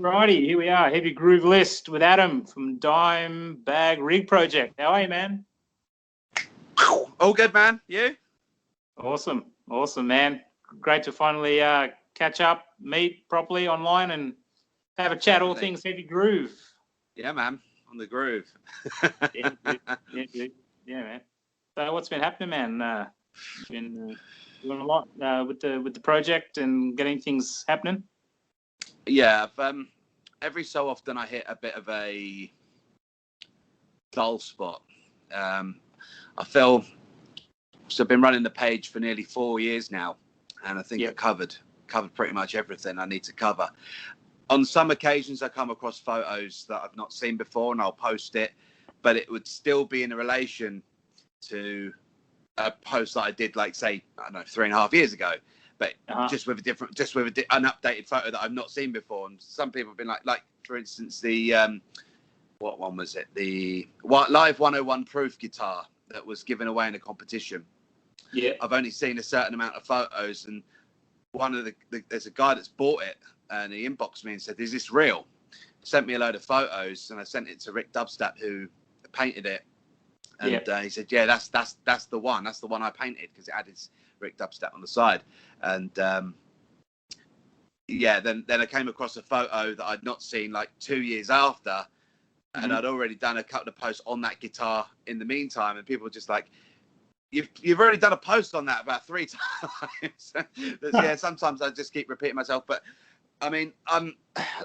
Righty, here we are. Heavy Groove List with Adam from Dimebag Rig Project. How are you, man? All good, man. You? Awesome, man. Great to finally catch up, meet properly online, and have a chat. All things heavy groove. Yeah, man. On the groove. Yeah, man. So, what's been happening, man? Been doing a lot with the project and getting things happening. Yeah, every so often I hit a bit of a dull spot. I feel so. I've been running the page for nearly 4 years now, and I think I covered pretty much everything I need to cover. On some occasions, I come across photos that I've not seen before, and I'll post it, but it would still be in relation to a post that I did, like, say, I don't know, 3.5 years ago. But just with an updated photo that I've not seen before. And some people have been like for instance, the what one was it? The Live 101 proof guitar that was given away in a competition. Yeah, I've only seen a certain amount of photos, and one of there's a guy that's bought it, and he inboxed me and said, "Is this real?" Sent me a load of photos, and I sent it to Rick Dubstep, who painted it. And he said, "Yeah, that's the one. That's the one I painted," because it had his Rick Dubstep on the side. And then I came across a photo that I'd not seen like 2 years after, and I'd already done a couple of posts on that guitar in the meantime, and people were just like, "You've already done a post on that about 3 times." Yeah, sometimes I just keep repeating myself, but I mean,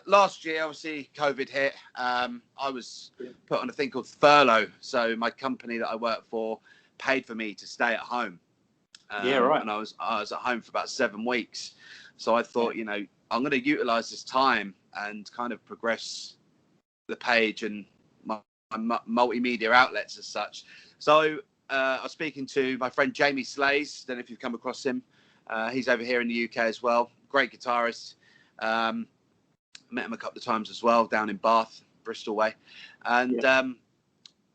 last year, obviously, COVID hit. I was put on a thing called furlough. So my company that I work for paid for me to stay at home. And I was at home for about 7 weeks. So I thought, I'm going to utilize this time and kind of progress the page and my multimedia outlets as such. So I was speaking to my friend Jamie Slays. Don't know if you've come across him. He's over here in the UK as well. Great guitarist. Met him a couple of times as well down in Bath, Bristol way, and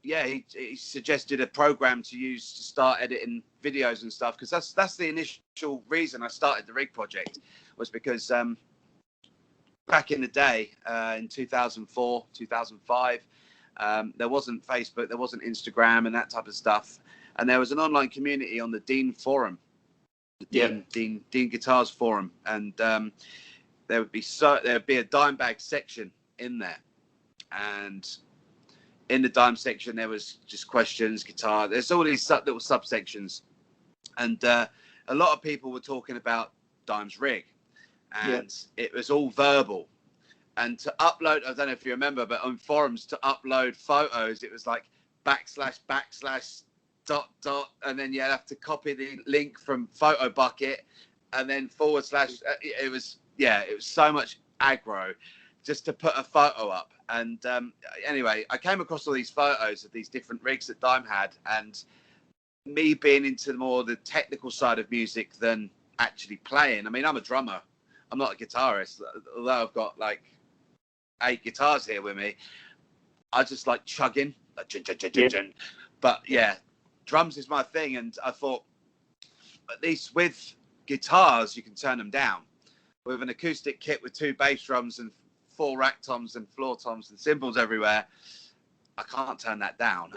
he suggested a program to use to start editing videos and stuff, because that's the initial reason I started the Rig Project, was because back in the day, in 2004 2005, there wasn't Facebook, there wasn't Instagram and that type of stuff, and there was an online community on the Dean forum, the Dean Guitars forum, and there would be a Dimebag section in there, and in the Dime section there was just questions, guitar. There's all these little subsections, and a lot of people were talking about Dime's rig, and it was all verbal. And to upload, I don't know if you remember, but on forums to upload photos, it was like / / and then you have to copy the link from Photo Bucket, and then / it was so much aggro just to put a photo up. And anyway, I came across all these photos of these different rigs that Dime had, and me being into more the technical side of music than actually playing. I mean, I'm a drummer. I'm not a guitarist, although I've got like 8 guitars here with me. I just like chugging, like but yeah, drums is my thing. And I thought, at least with guitars, you can turn them down. With an acoustic kit with 2 bass drums and 4 rack toms and floor toms and cymbals everywhere, I can't turn that down.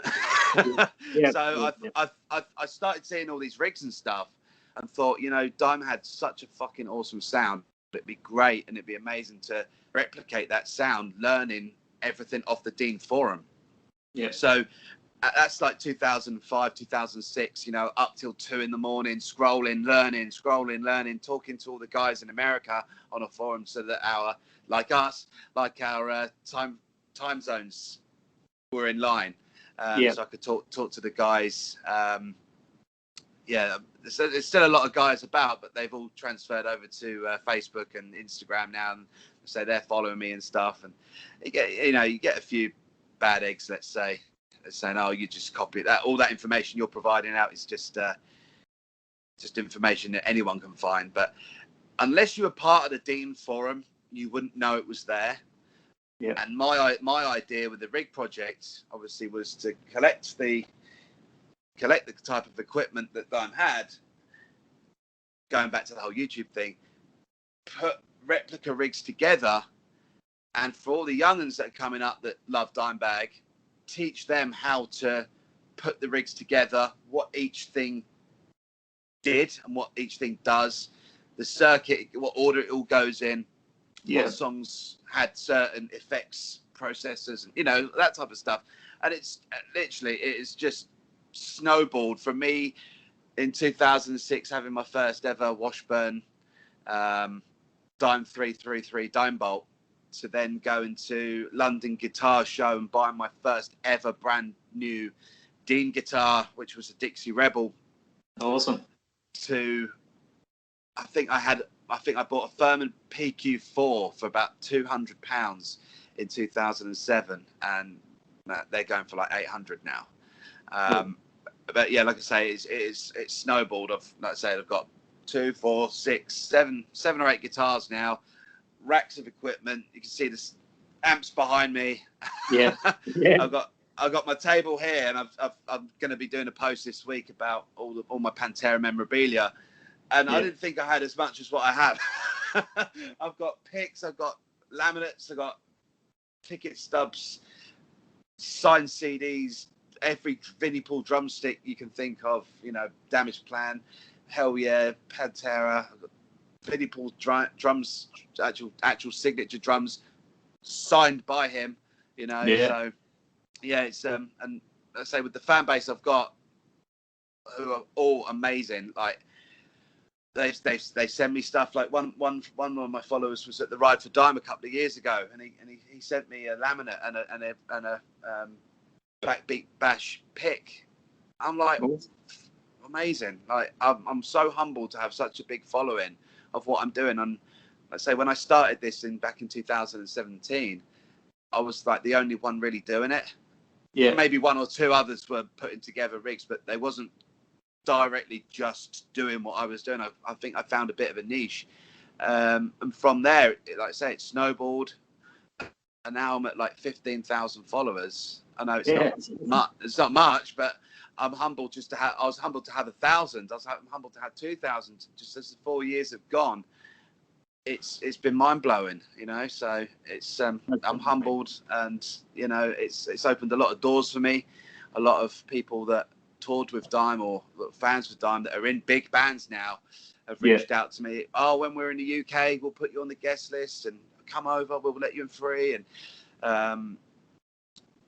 So I started seeing all these rigs and stuff, and thought, Dime had such a fucking awesome sound. It'd be great, and it'd be amazing to replicate that sound, learning everything off the Dean forum. Yeah. So that's like 2005, 2006, up till 2 a.m, scrolling, learning, talking to all the guys in America on a forum, so that our time zones were in line. So I could talk to the guys. There's still a lot of guys about, but they've all transferred over to Facebook and Instagram now, and so they're following me and stuff. And you get a few bad eggs, let's say, saying, "Oh, you just copy that. All that information you're providing out is just information that anyone can find." But unless you were part of the Dean forum, you wouldn't know it was there. Yeah. And my idea with the Rig Project, obviously, was to collect the type of equipment that Dime had. Going back to the whole YouTube thing, put replica rigs together And for all the young'uns that are coming up that love Dimebag, teach them how to put the rigs together, what each thing did and what each thing does, the circuit, what order it all goes in, what songs had certain effects processors, and, you know, that type of stuff. And it's literally, it is just snowballed from me in 2006 having my first ever Washburn Dime 333 Dime Bolt, to then going to London Guitar Show and buying my first ever brand new Dean guitar, which was a Dixie Rebel. Awesome. To, I think I bought a Furman PQ4 for about £200 in 2007, and they're going for like 800 now. But yeah, like I say, it's snowballed. I've got 2, 4, 6, 7 or 8 guitars now, racks of equipment. You can see the amps behind me. Yeah. I've got my table here, and I'm going to be doing a post this week about all my Pantera memorabilia, and I didn't think I had as much as what I have. I've got picks, I've got laminates, I've got ticket stubs, signed CDs, every Vinnie Paul drumstick you can think of, you know, Damage Plan, Hell Yeah, Pantera, I've got Vinnie Paul drums, actual signature drums signed by him, you know. So yeah, it's and let's say with the fan base I've got, who are all amazing. Like they send me stuff. Like one of my followers was at the Ride for Dime a couple of years ago, and he sent me a laminate and a backbeat bash pick. I'm like, amazing. Like I'm so humbled to have such a big following of what I'm doing. And let's say when I started this back in 2017, I was like the only one really doing it. Yeah, maybe 1 or 2 others were putting together rigs, but they wasn't directly just doing what I was doing. I think I found a bit of a niche, and from there, like I say, it snowballed, and now I'm at like 15,000 followers. I know it's not much, but I'm humbled just to have. I was humbled to have 1,000. I'm humbled to have 2,000. Just as the 4 years have gone, it's been mind blowing, you know. So it's I'm humbled, and you know, it's opened a lot of doors for me. A lot of people that toured with Dime or fans with Dime that are in big bands now have reached out to me. Oh, when we're in the UK, we'll put you on the guest list and come over. We'll let you in free, and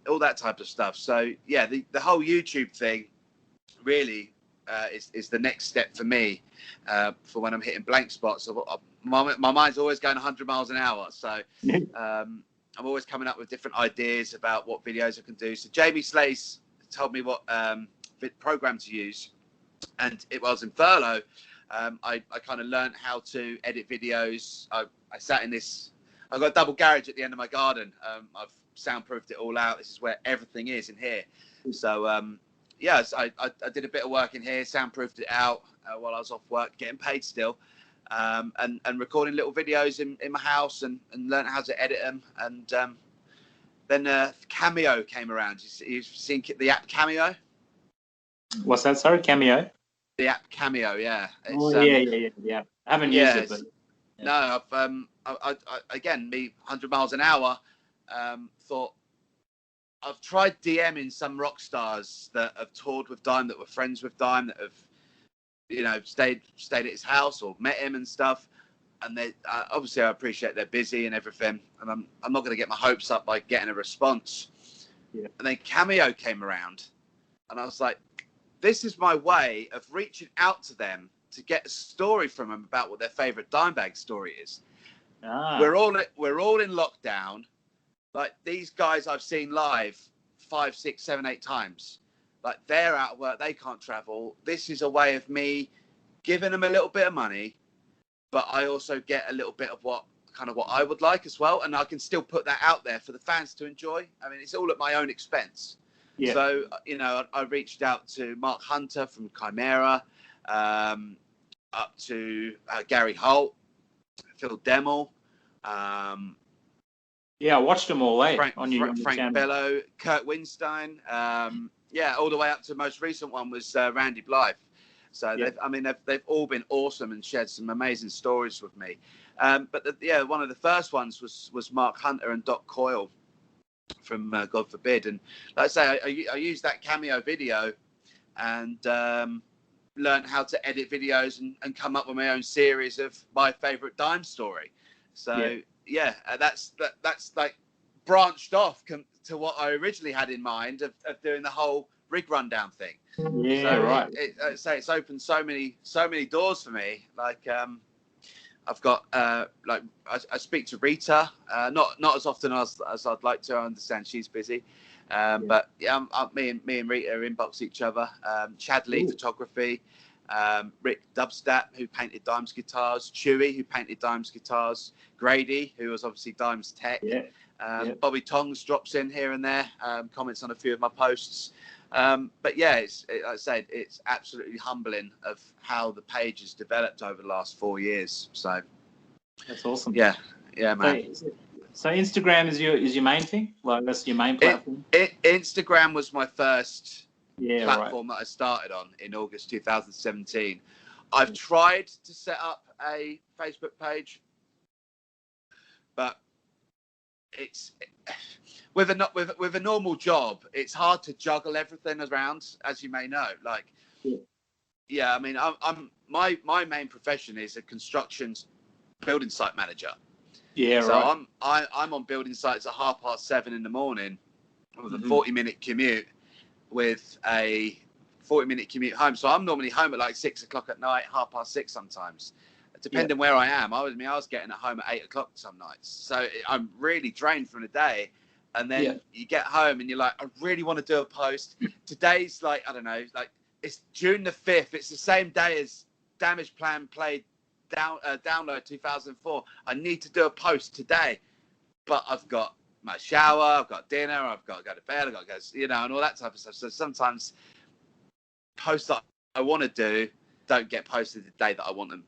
all that type of stuff. So yeah, the whole YouTube thing really is the next step for me for when I'm hitting blank spots. My mind's always going 100 miles an hour. So I'm always coming up with different ideas about what videos I can do. So Jamie Slace told me what program to use, and it was in Furlough. I kind of learned how to edit videos. I sat in this. I've got a double garage at the end of my garden. I've soundproofed it all out. This is where everything is in here. So yes, I did a bit of work in here, soundproofed it out while I was off work, getting paid still, and recording little videos in my house, and learned how to edit them. And then Cameo came around. You've seen the app Cameo? What's that? Sorry, Cameo? The app Cameo, yeah. It's, yeah. I haven't used it, but... No, I again, me 100 miles an hour, thought, I've tried DMing some rock stars that have toured with Dime, that were friends with Dime, that have, you know, stayed at his house or met him and stuff. And they obviously, I appreciate they're busy and everything, and I'm not going to get my hopes up by getting a response. Yeah. And then Cameo came around, and I was like, this is my way of reaching out to them to get a story from them about what their favorite Dimebag story is. We're all in lockdown. Like, these guys I've seen live 5, 6, 7, 8 times. Like, they're out of work, they can't travel. This is a way of me giving them a little bit of money, but I also get a little bit of what I would like as well, and I can still put that out there for the fans to enjoy. I mean, it's all at my own expense. Yeah. So, you know, I reached out to Mark Hunter from Chimera, up to Gary Holt, Phil Demmel. Yeah, I watched them all, on your Frank Bello, Kurt Winstein. Yeah, all the way up to the most recent one was Randy Blythe. So they've all been awesome and shared some amazing stories with me. But yeah, one of the first ones was Mark Hunter and Doc Coyle from God Forbid. And like I say, I used that cameo video and learned how to edit videos and come up with my own series of my favorite Dime story. So yeah, that's like branched off to what I originally had in mind of doing the whole rig rundown thing. Yeah, so right. I'd say it's opened so many doors for me. Like I've got like I speak to Rita, not as often as I'd like to. I understand she's busy, but yeah, me and Rita inbox each other. Chad Lee Photography, Rick Dubstat, who painted Dime's guitars, Chewy, who painted Dime's guitars, Grady, who was obviously Dime's tech. Bobby Tongs drops in here and there, comments on a few of my posts. But yeah, like I said, it's absolutely humbling of how the page has developed over the last 4 years. So that's awesome. Yeah, man. So Instagram is your main thing? Like that's your main platform? Instagram was my first platform right. that I started on in August 2017. I've tried to set up a Facebook page, but it's with a normal job, it's hard to juggle everything around, as you may know. Like, I mean, I'm my main profession is a construction building site manager. So I'm on building sites at 7:30 in the morning with a 40-minute commute, with a 40-minute commute home. So I'm normally home at like 6 o'clock at night, 6:30 sometimes, depending where I am. I was getting at home at 8 o'clock some nights. So I'm really drained from the day. And then you get home and you're like, I really want to do a post. Today's like, I don't know, like it's June the 5th. It's the same day as Damage Plan played Download 2004. I need to do a post today, but I've got my shower, I've got dinner, I've got to go to bed, I've got to go, and all that type of stuff. So sometimes posts that I want to do don't get posted the day that I want them.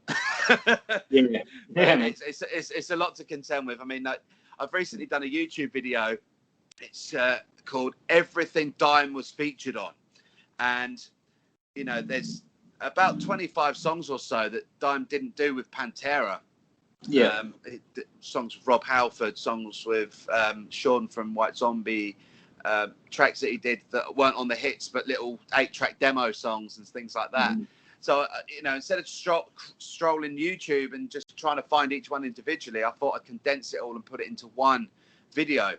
It's a lot to contend with. I mean, I've recently done a YouTube video. It's called Everything Dime Was Featured On, and there's about 25 songs or so that Dime didn't do with Pantera. Songs with Rob Halford, songs with Sean from White Zombie, tracks that he did that weren't on the hits, but little 8-track demo songs and things like that. So, instead of strolling YouTube and just trying to find each one individually, I thought I'd condense it all and put it into one video.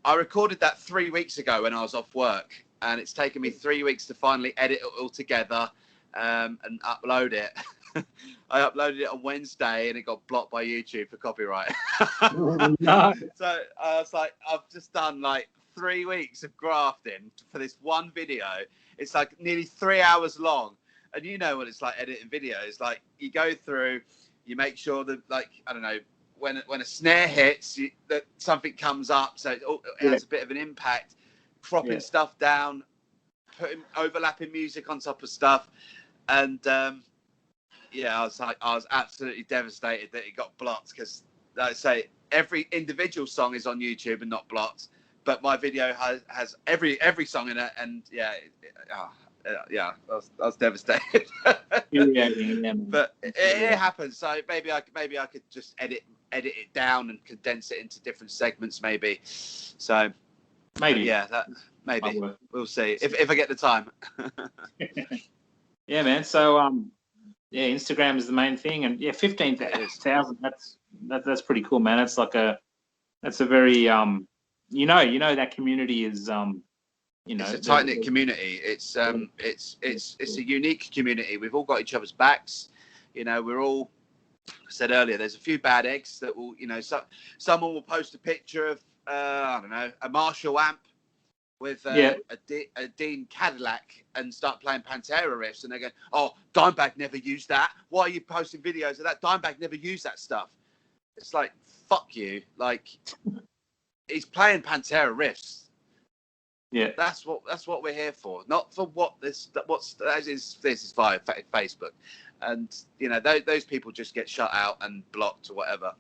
I recorded that 3 weeks ago when I was off work, and it's taken me 3 weeks to finally edit it all together and upload it. I uploaded it on Wednesday and it got blocked by YouTube for copyright. No. So I was like, I've just done like 3 weeks of grafting for this one video. It's like nearly 3 hours long. And you know what it's like editing videos. Like you go through, you make sure that, like, I don't know, when a snare hits, that something comes up, so it has a bit of an impact. Cropping stuff down, putting overlapping music on top of stuff, and I was absolutely devastated that it got blocked, because, like I say, every individual song is on YouTube and not blocked, but my video has every song in it, and I was devastated. But it happens. So maybe I could just edit it down and condense it into different segments, maybe. So maybe maybe we'll see if I get the time. Yeah, man. So Instagram is the main thing, and 15,000. That's pretty cool, man. It's like that's a very that community is it's a tight knit community. It's a unique community. We've all got each other's backs. We're all, I said earlier, there's a few bad eggs that will, someone will post a picture of I don't know, a Marshall amp with a Dean Cadillac and start playing Pantera riffs, and they go, "Oh, Dimebag never used that. Why are you posting videos of that? Dimebag never used that stuff." It's like, fuck you. Like, he's playing Pantera riffs. Yeah, that's what we're here for. Not for this is via Facebook, and those people just get shut out and blocked or whatever.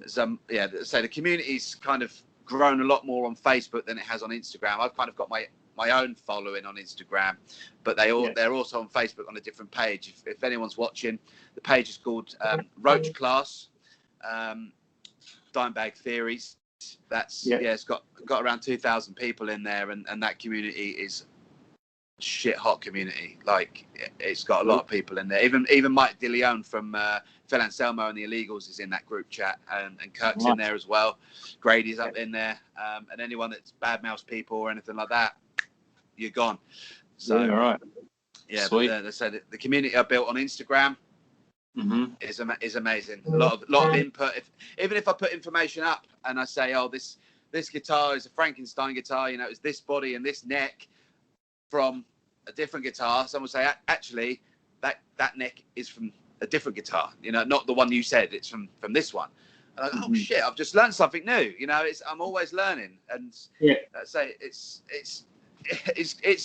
So the community's kind of grown a lot more on Facebook than it has on Instagram. I've kind of got my my own following on Instagram, but they're also on Facebook on a different page. If anyone's watching, the page is called Roach Class Dimebag Theories. That's it's got around 2,000 people in there, and that community is shit hot community. Like, it's got a lot of people in there. Even Mike DeLeon from Phil Anselmo and the Illegals is in that group chat, and Kirk's in there as well. Grady's up in there, and anyone that's badmouths people or anything like that, you're gone. So all right. Sweet. But they said the community I built on Instagram is amazing. A lot of input. Even if I put information up and I say, oh, this guitar is a Frankenstein guitar, you know, it's this body and this neck from a different guitar, someone will say, actually, that neck is from a different guitar, you know, not the one you said, it's from this one. And I go, oh shit, I've just learned something new. You know, I'm always learning, and say it's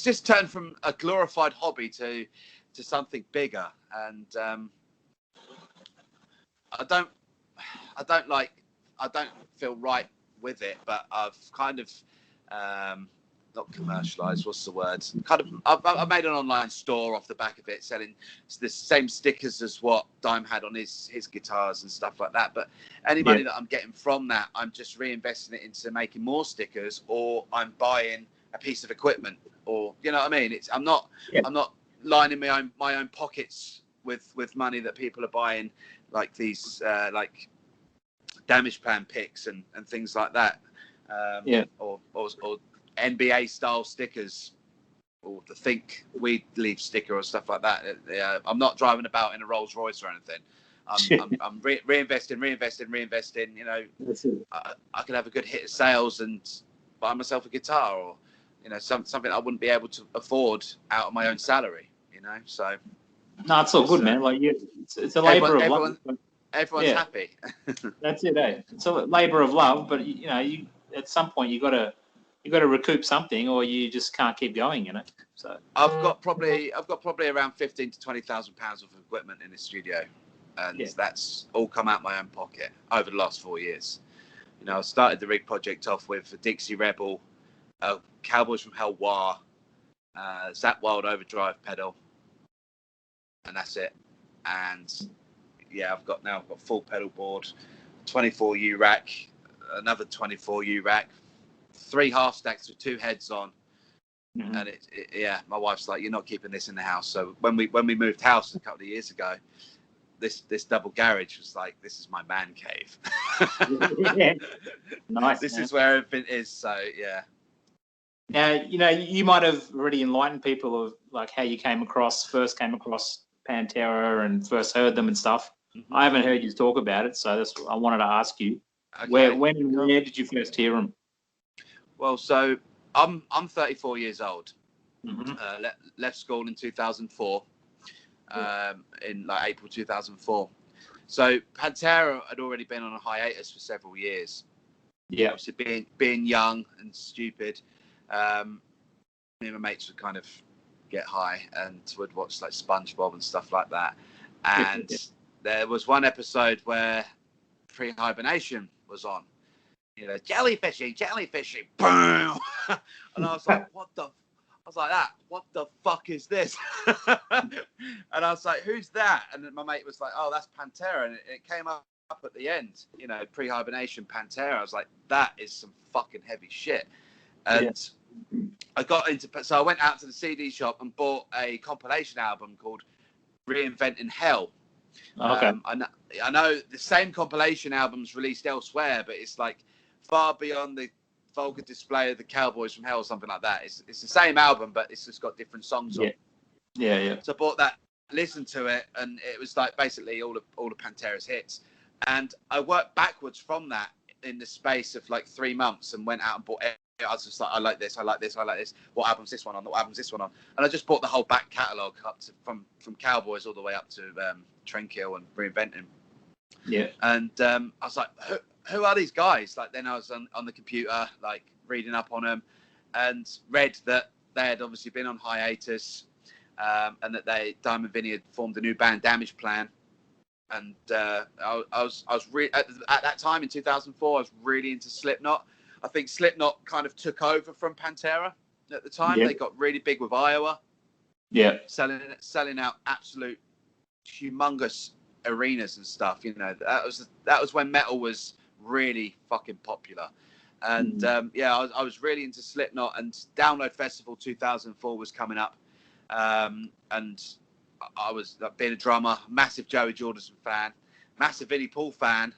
just turned from a glorified hobby to something bigger. And I don't feel right with it, but I've kind of not commercialized, what's the word? Kind of, I've made an online store off the back of it, selling the same stickers as what Dime had on his guitars and stuff like that. But any money that I'm getting from that, I'm just reinvesting it into making more stickers, or I'm buying a piece of equipment, or, you know what I mean? I'm not lining my own pockets with money that people are buying, like these like damage plan picks and things like that. Or NBA style stickers, or the Think Weed Leaf sticker or stuff like that. I'm not driving about in a Rolls Royce or anything. I'm reinvesting. You know, I could have a good hit of sales and buy myself a guitar, or, you know, something I wouldn't be able to afford out of my own salary. You know, so no, it's all good, man. Like, it's a labor of love. Everyone's happy. That's it, eh? It's a labor of love, but you know, at some point you got to recoup something, or you just can't keep going, you know. So I've got probably around 15 to 20,000 pounds of equipment in the studio, and that's all come out my own pocket over the last 4 years. You know, I started the rig project off with a Dixie Rebel, Cowboys from Hell Wah, Zap Wild overdrive pedal, and that's it. And I've got full pedal board, 24U rack, another 24U rack, 3 half stacks with 2 heads on. And my wife's like, you're not keeping this in the house. So when we moved house a couple of years ago, this double garage was like, this is my man cave. Nice. This is where everything is. So Now, you know, you might have already enlightened people of like how you first came across Pantera and first heard them and stuff. I haven't heard you talk about it, so that's what I wanted to ask you. Okay. Where did you first hear them? Well, so I'm 34 years old. Left school in 2004, in like April 2004. So Pantera had already been on a hiatus for several years. Yeah, obviously being young and stupid, me and my mates would kind of get high and would watch like SpongeBob and stuff like that. And there was one episode where Pre-Hibernation was on. You know, jellyfishy, boom. And I was like, what the fuck is this? And I was like, who's that? And then my mate was like, oh, that's Pantera. And it came up at the end, you know, Pre-Hibernation Pantera. I was like, that is some fucking heavy shit. And I went out to the CD shop and bought a compilation album called Reinventing Hell. Okay. I know the same compilation albums released elsewhere, but it's like far beyond the vulgar display of the Cowboys from Hell or something like that. It's the same album, but it's just got different songs on. Yeah. So I bought that, listened to it, and it was like basically all of Pantera's hits. And I worked backwards from that in the space of like 3 months and went out and bought it. I was just like, I like this. What album's this one on? And I just bought the whole back catalogue up to from Cowboys all the way up to Tranquil and Reinventing. Yeah. And I was like, who are these guys? Like, then I was on the computer, like reading up on them, and read that they had obviously been on hiatus, and that Dime and Vinnie had formed a new band, Damage Plan. And I was at that time in 2004, I was really into Slipknot. I think Slipknot kind of took over from Pantera. at the time. Yeah. They got really big with Iowa. Yeah. Selling out absolute humongous arenas and stuff. You know, that was when metal was really fucking popular. And I was really into Slipknot, and Download Festival 2004 was coming up. And I was being a drummer, massive Joey Jordison fan, massive Vinnie Paul fan.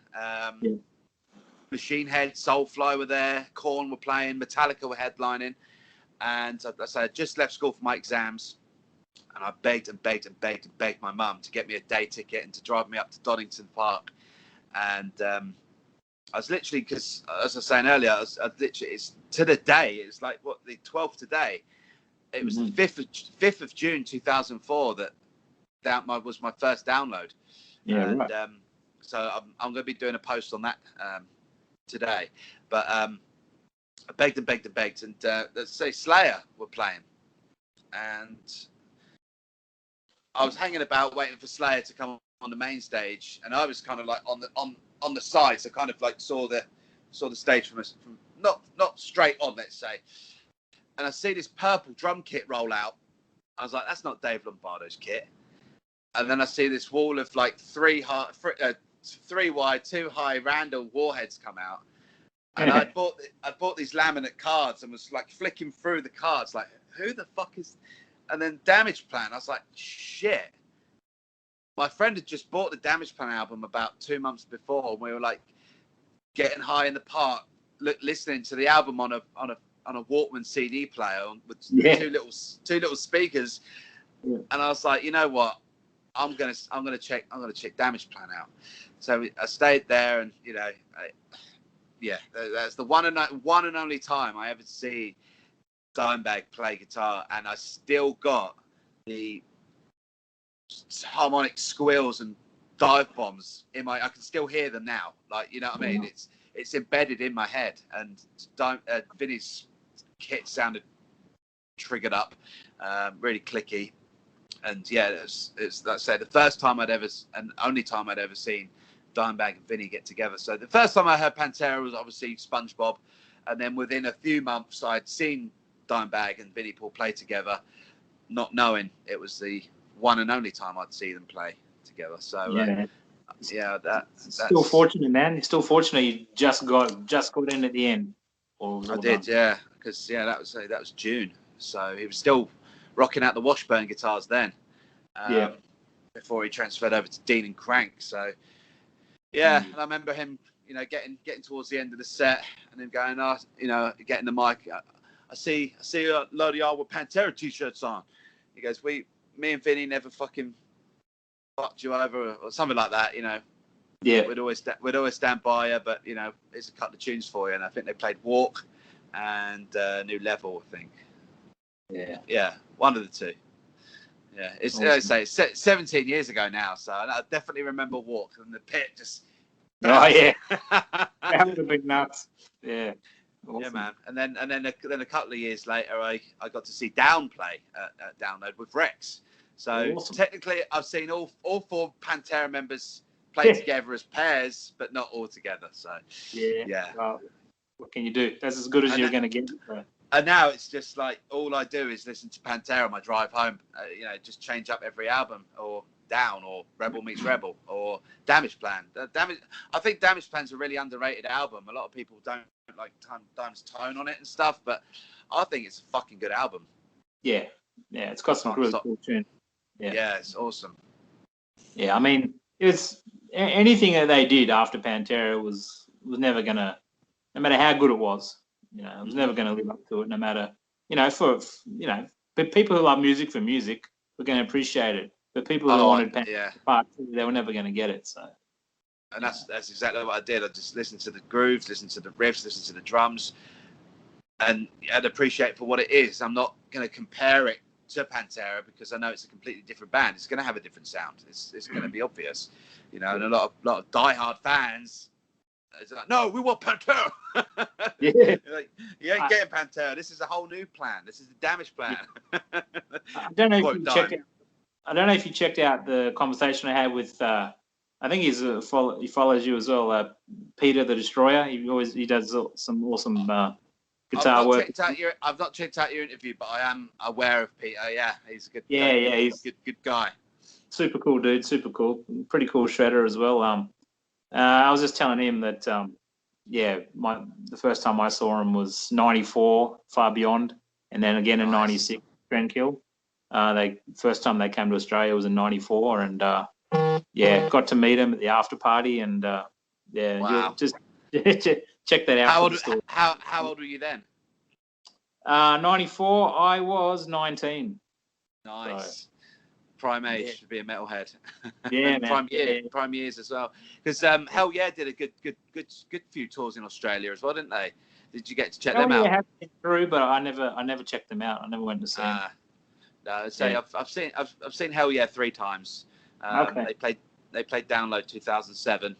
Machine Head, Soulfly were there, Korn were playing, Metallica were headlining, and I just left school for my exams, and I begged my mum to get me a day ticket and to drive me up to Donington Park. And I was literally, because as I was saying earlier, it's to the day, it's like what, the 12th today. It was the 5th of June 2004 that was my first download. Yeah, and right. So I'm going to be doing a post on that today. But I begged, and let's say Slayer were playing, and I was hanging about waiting for Slayer to come on the main stage, and I was kind of like on the side, so kind of like saw the stage from not straight on, let's say. And I see this purple drum kit roll out. I was like, that's not Dave Lombardo's kit. And then I see this wall of like three wide, 2 high Randall Warheads come out. And I bought these laminate cards and was like flicking through the cards, like, who the fuck is? And then Damage Plan. I was like, shit. My friend had just bought the Damage Plan album about 2 months before, and we were like getting high in the park, listening to the album on a Walkman CD player with two little speakers. Yeah. And I was like, you know what? I'm gonna check Damage Plan out. So I stayed there, and you know, that's the one and only time I ever see Dimebag play guitar, and I still got the harmonic squeals and dive bombs I can still hear them now. Like, you know what I mean? It's embedded in my head, and Vinnie's kit sounded triggered up, really clicky. And yeah, it's like I said, the first time and only time I'd ever seen Dimebag and Vinnie get together. So the first time I heard Pantera was obviously SpongeBob, and then within a few months I'd seen Dimebag and Vinnie Paul play together, not knowing it was the one and only time I'd see them play together. So that's still fortunate, man. You're still fortunate you just got in at the end. I did, yeah, because that was June, so he was still rocking out the Washburn guitars then. Before he transferred over to Dean and Crank. So and I remember him, you know, getting towards the end of the set, and him going, getting the mic. I see a load of y'all with Pantera t-shirts on. He goes, me and Vinnie never fucking fucked you over, or something like that, you know. Yeah. We'd always stand by you, but you know, here's a couple of tunes for you. And I think they played Walk and New Level, I think. Yeah, one of the two. Yeah, it's awesome. It's 17 years ago now, so I definitely remember Walk and the pit just. Oh yeah, that would have been nuts. Yeah, awesome. Yeah, man. And then a couple of years later, I got to see Down play at Download with Rex. So technically, I've seen all 4 Pantera members play together as pairs, but not all together. So yeah. Well, what can you do? That's as good as you're going to get. And now it's just like all I do is listen to Pantera on my drive home. You know, just change up every album, or Down, or Rebel Meets Rebel, or Damage Plan. I think Damage Plan's a really underrated album. A lot of people don't like Dime's tone on it and stuff, but I think it's a fucking good album. Yeah, it's got some really cool tune. Yeah, it's awesome. Yeah, I mean, it's anything that they did after Pantera was never gonna, no matter how good it was. You know, it was never going to live up to it, no matter, you know, but people who love music for music were going to appreciate it. But people who wanted part 2, they were never going to get it. So, and that's exactly what I did. I just listened to the grooves, listened to the riffs, listened to the drums, and I'd appreciate it for what it is. I'm not going to compare it to Pantera because I know it's a completely different band. It's going to have a different sound. It's going to be obvious, you know. And a lot of diehard fans. It's like, no, we want Pantera. Yeah. Like, you ain't getting Pantera. This is a whole new plan. This is the Damage Plan. I don't know if you checked out the conversation I had with. I think he follows you as well. Peter the Destroyer. He does some awesome guitar work. I've not checked out your interview, but I am aware of Peter. Yeah, he's a good. He's good guy. Super cool dude. Super cool. Pretty cool shredder as well. I was just telling him that the first time I saw him was '94, Far Beyond, and then again in '96, Trendkill. First time they came to Australia was in '94, and got to meet him at the after party, and Wow. just check that out. How old were you then? '94, I was 19. Nice. So, prime age to be a metalhead. Yeah, man. Prime years as well. Because Hell Yeah did a good few tours in Australia as well, didn't they? Did you get to check them out? Yeah, have been through, but I never checked them out. I never went to see them. No, I've seen Hell Yeah 3 times. Okay. They played Download 2007.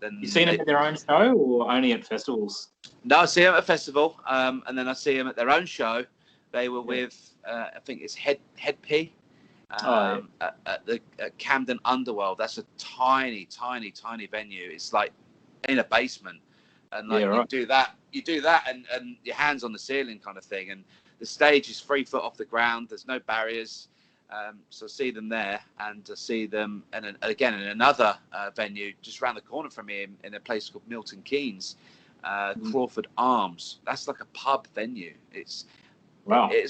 Then you seen them at their own show or only at festivals? No, I see them at a festival, and then I see them at their own show. They were with, I think it's Head P, at Camden Underworld. That's a tiny venue. It's like in a basement, and like you do that, and your hands on the ceiling kind of thing. And the stage is 3 foot off the ground. There's no barriers. So I see them there, and I see them, and again in another venue just around the corner from me in a place called Milton Keynes, Crawford Arms. That's like a pub venue. It's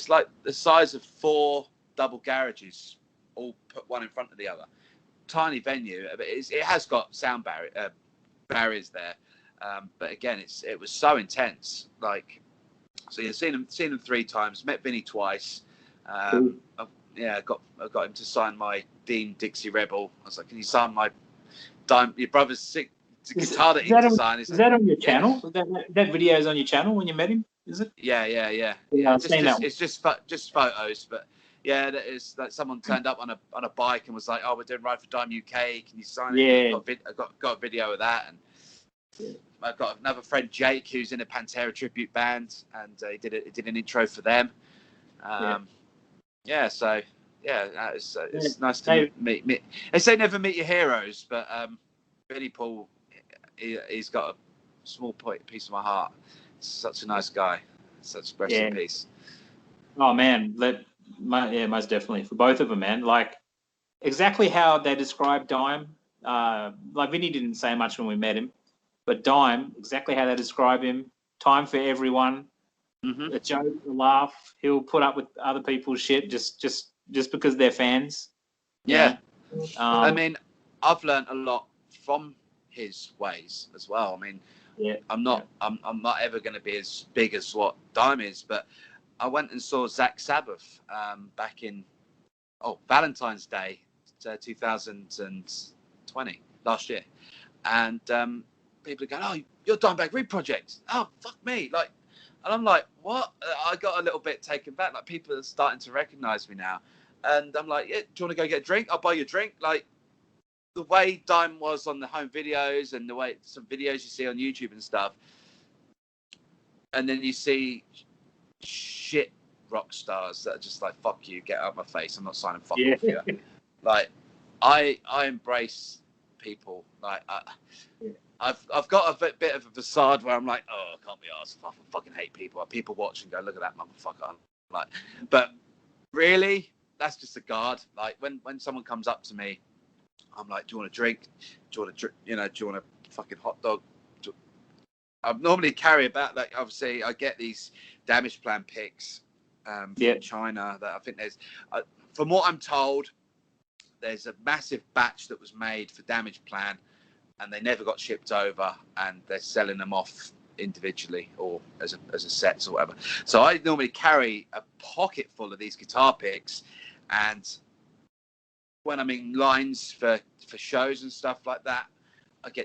like the size of 4 double garages, all put one in front of the other. Tiny venue, but it has got sound barriers there. But again, it was so intense. Like, so you've seen them 3 times. Met Vinnie twice. I got him to sign my Dean Dixie Rebel. I was like, "Can you sign my your brother's guitar that he designed?" Is that on your channel? That video is on your channel when you met him, is it? Yeah. It's just photos, but yeah, that is like someone turned up on a bike and was like, "Oh, we're doing Ride for Dime UK. Can you sign it?" I got a video of that, and I've got another friend, Jake, who's in a Pantera tribute band, and he did an intro for them. It's nice to meet. They say never meet your heroes, but Vinnie Paul, he's got a small piece of my heart. Such a nice guy. Such rest in peace. Oh man, most definitely for both of them, man. Like exactly how they described Dime. Like Vinnie didn't say much when we met him, but Dime, exactly how they describe him. Time for everyone. Mm-hmm. A joke, a laugh. He'll put up with other people's shit just because they're fans. Yeah. I mean, I've learned a lot from his ways as well. I mean, I'm not ever going to be as big as what Dime is, but I went and saw Zach Sabbath back in Valentine's Day 2020 last year, and people are going, "Oh, you're Dimebag Rig Project." Oh, fuck me, like. And I'm like, what? I got a little bit taken back. Like, people are starting to recognize me now. And I'm like, yeah, do you want to go get a drink? I'll buy you a drink. Like, the way Dime was on the home videos and the way some videos you see on YouTube and stuff. And then you see shit rock stars that are just like, fuck you, get out of my face. I'm not signing fuck off here. Like, I embrace people. Like, I've got a bit of a facade where I'm like, oh, I can't be arsed. I fucking hate people. People watch and go, look at that motherfucker. I'm like, but really, that's just a guard. Like when someone comes up to me, I'm like, do you want a drink? Do you want do you want a fucking hot dog? I normally carry about, like, obviously I get these Damage Plan picks from China that I think there's, from what I'm told, there's a massive batch that was made for Damage Plan, and they never got shipped over, and they're selling them off individually or as a set or whatever. So I normally carry a pocket full of these guitar picks, and when I'm in lines for shows and stuff like that, I go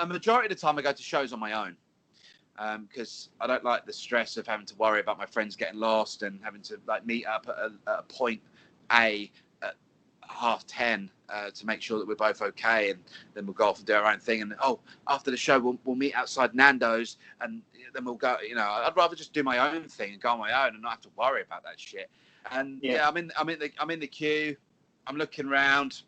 a majority of the time I go to shows on my own, because I don't like the stress of having to worry about my friends getting lost and having to like meet up at a point A at 10:30 to make sure that we're both okay, and then we'll go off and do our own thing. And after the show, we'll meet outside Nando's, and then we'll go. I'd rather just do my own thing and go on my own and not have to worry about that shit. And I'm in the queue. I'm looking around.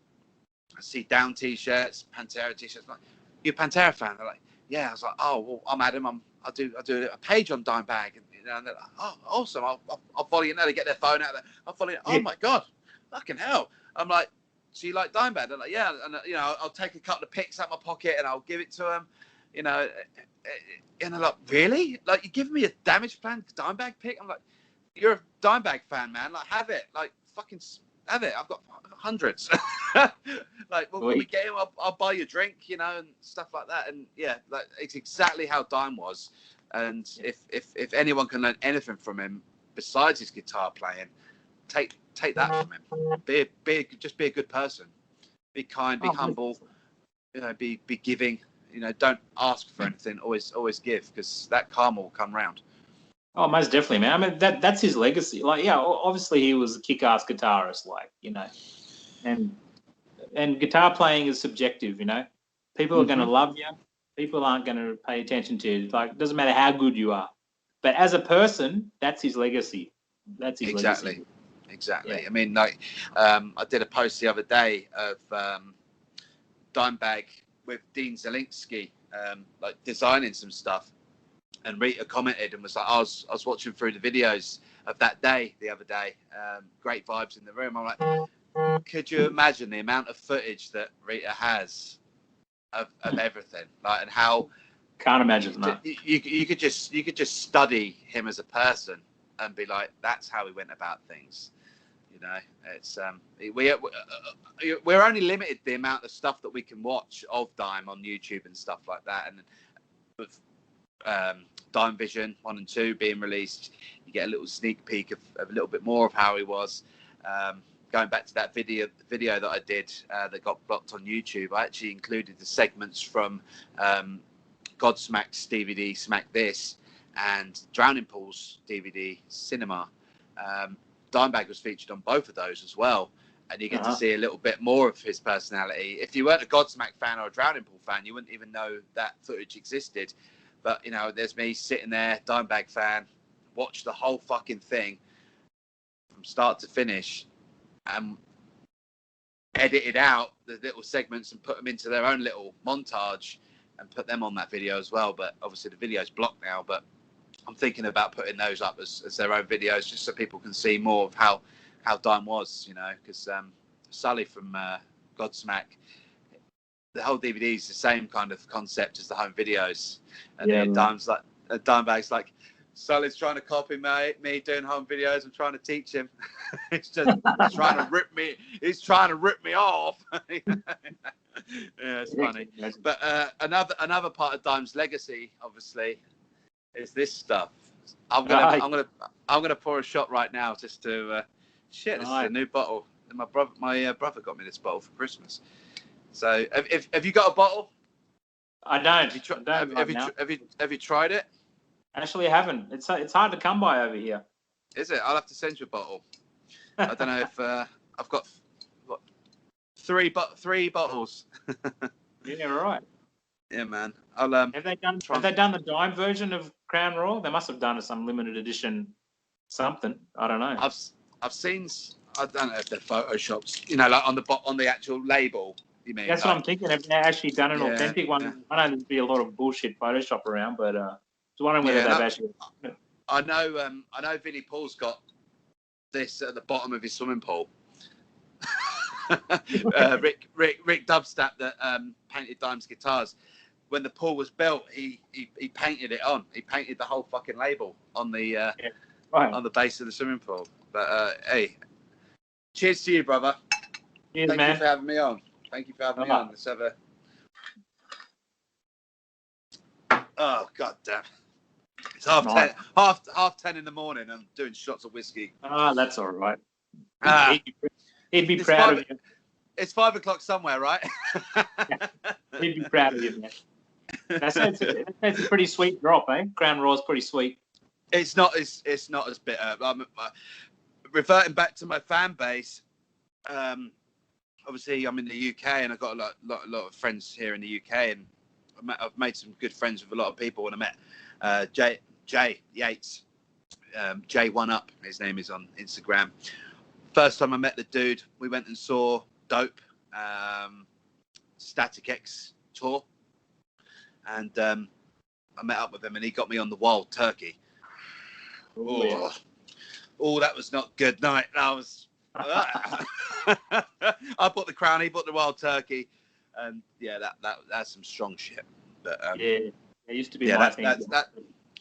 I see Down t-shirts, Pantera t-shirts. I'm like, you a Pantera fan? They're like, yeah, I was like, oh, well, I'm Adam. I'll do a page on Dimebag, and they're like, oh, awesome. I'll follow you now. They get their phone out. I'll follow you. Oh my god, fucking hell. I'm like, so you like Dimebag? They're like, yeah. And I'll take a couple of pics out my pocket and I'll give it to them. And they're like, really? Like, you give me a Damage Plan Dimebag pic? I'm like, you're a Dimebag fan, man. Like, have it. Like, fucking have it. I've got hundreds. Like, well, when we get him, I'll buy you a drink, and stuff like that. And yeah, like, it's exactly how Dime was. And if anyone can learn anything from him besides his guitar playing, take that from him. Just be a good person. Be kind. Be humble. Be giving. Don't ask for anything. Always give, because that karma will come round. Oh, most definitely, man. I mean, that's his legacy. Like, yeah, obviously he was a kick-ass guitarist, like, and guitar playing is subjective, People are going to love you. People aren't going to pay attention to you. Like, it doesn't matter how good you are. But as a person, that's his legacy. That's his legacy. Exactly. Yeah. I mean, like, I did a post the other day of Dimebag with Dean Zelinsky, like, designing some stuff. And Rita commented and was like, I was watching through the videos of that day the other day. Great vibes in the room. I'm like, could you imagine the amount of footage that Rita has of everything, like, and how can't imagine that. You could just study him as a person and be like, that's how he went about things. It's we're only limited the amount of stuff that we can watch of Dime on YouTube and stuff like that. And with Dime Vision 1 and 2 being released, you get a little sneak peek of a little bit more of how he was. Going back to that video that I did that got blocked on YouTube, I actually included the segments from Godsmack's DVD Smack This and Drowning Pool's DVD Cinema. Dimebag was featured on both of those as well, and you get to see a little bit more of his personality. If you weren't a Godsmack fan or a Drowning Pool fan, you wouldn't even know that footage existed. But there's me sitting there, Dimebag fan, watch the whole fucking thing from start to finish, and edited out the little segments and put them into their own little montage and put them on that video as well. But obviously the video's blocked now, but I'm thinking about putting those up as their own videos, just so people can see more of how Dime was, because Sully from Godsmack, the whole DVD is the same kind of concept as the home videos, and Dimebag's like, Sully's trying to copy me doing home videos. I'm trying to teach him. He's trying to rip me. He's trying to rip me off. Yeah, it's funny. But another part of Dime's legacy, obviously, is this stuff. I'm gonna pour a shot right now just to shit. This is a new bottle. My brother got me this bottle for Christmas. So have you got a bottle? I don't. Have you tried it? Actually, I haven't. It's hard to come by over here. Is it? I'll have to send you a bottle. I don't know if I've got three bottles. Yeah, right. Yeah, man. I'll Have they done the Dime version of Crown Royal? They must have done some limited edition something. I don't know. I've seen. I don't know if they're photoshops. Like on the actual label. You mean? That's what I'm thinking. Have they actually done an authentic one? Yeah. I know there'd be a lot of bullshit Photoshop around, but I was wondering whether they've actually. I know Vinnie Paul's got this at the bottom of his swimming pool. Rick Dubstep that painted Dime's guitars. When the pool was built, he painted it on. He painted the whole fucking label on the on the base of the swimming pool. But hey, cheers to you, brother. Cheers, Thank man. you for having me on. Thank you for having me on. Let's have a. Oh, god damn. It's half 10 in the morning. I'm doing shots of whiskey. That's all right. He'd be proud of you. It's 5 o'clock somewhere, right? He'd be proud of you, man. That's a pretty sweet drop, eh? Crown Royal's pretty sweet. It's not as bitter. Reverting back to my fan base, obviously I'm in the UK and I've got a lot of friends here in the UK, and I've made some good friends with a lot of people. And I met Jay Yates, J1up, his name is on Instagram. First time I met the dude, we went and saw Dope, Static X tour. and I met up with him, and he got me on the wild turkey. Oh, that was not good night. I was. I bought the crown, he bought the wild turkey, and yeah, that's some strong shit. But it used to be my thing.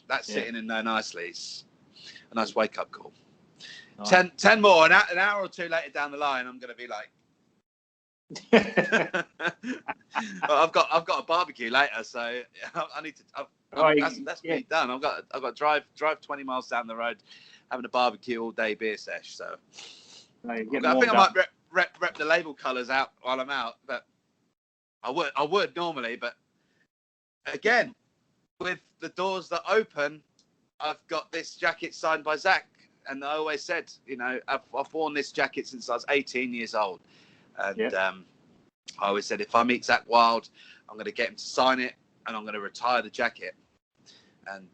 That's sitting in there nicely. It's a nice wake up call. Nice. 10 more, an hour or two later down the line, I'm going to be like, I've got a barbecue later, so I need to. That's me done. I've got to drive 20 miles down the road, having a barbecue all day beer sesh. So I think I might rep the label colours out while I'm out, but I would normally, but again, with the doors that open, I've got this jacket signed by Zach, and I always said, I've worn this jacket since I was 18 years old, and I always said if I meet Zach Wild, I'm going to get him to sign it, and I'm going to retire the jacket. And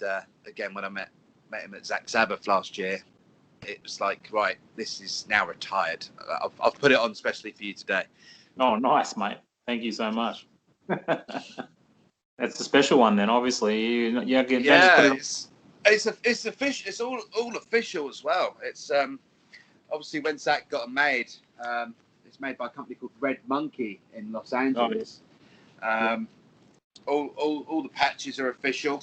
again, when I met him at Zach Sabbath last year, it was like, right, this is now retired. I've put it on specially for you today. Oh, nice, mate. Thank you so much. That's a special one, then. Obviously, it's official. It's all official as well. It's obviously when Zach got it made. It's made by a company called Red Monkey in Los Angeles. All the patches are official,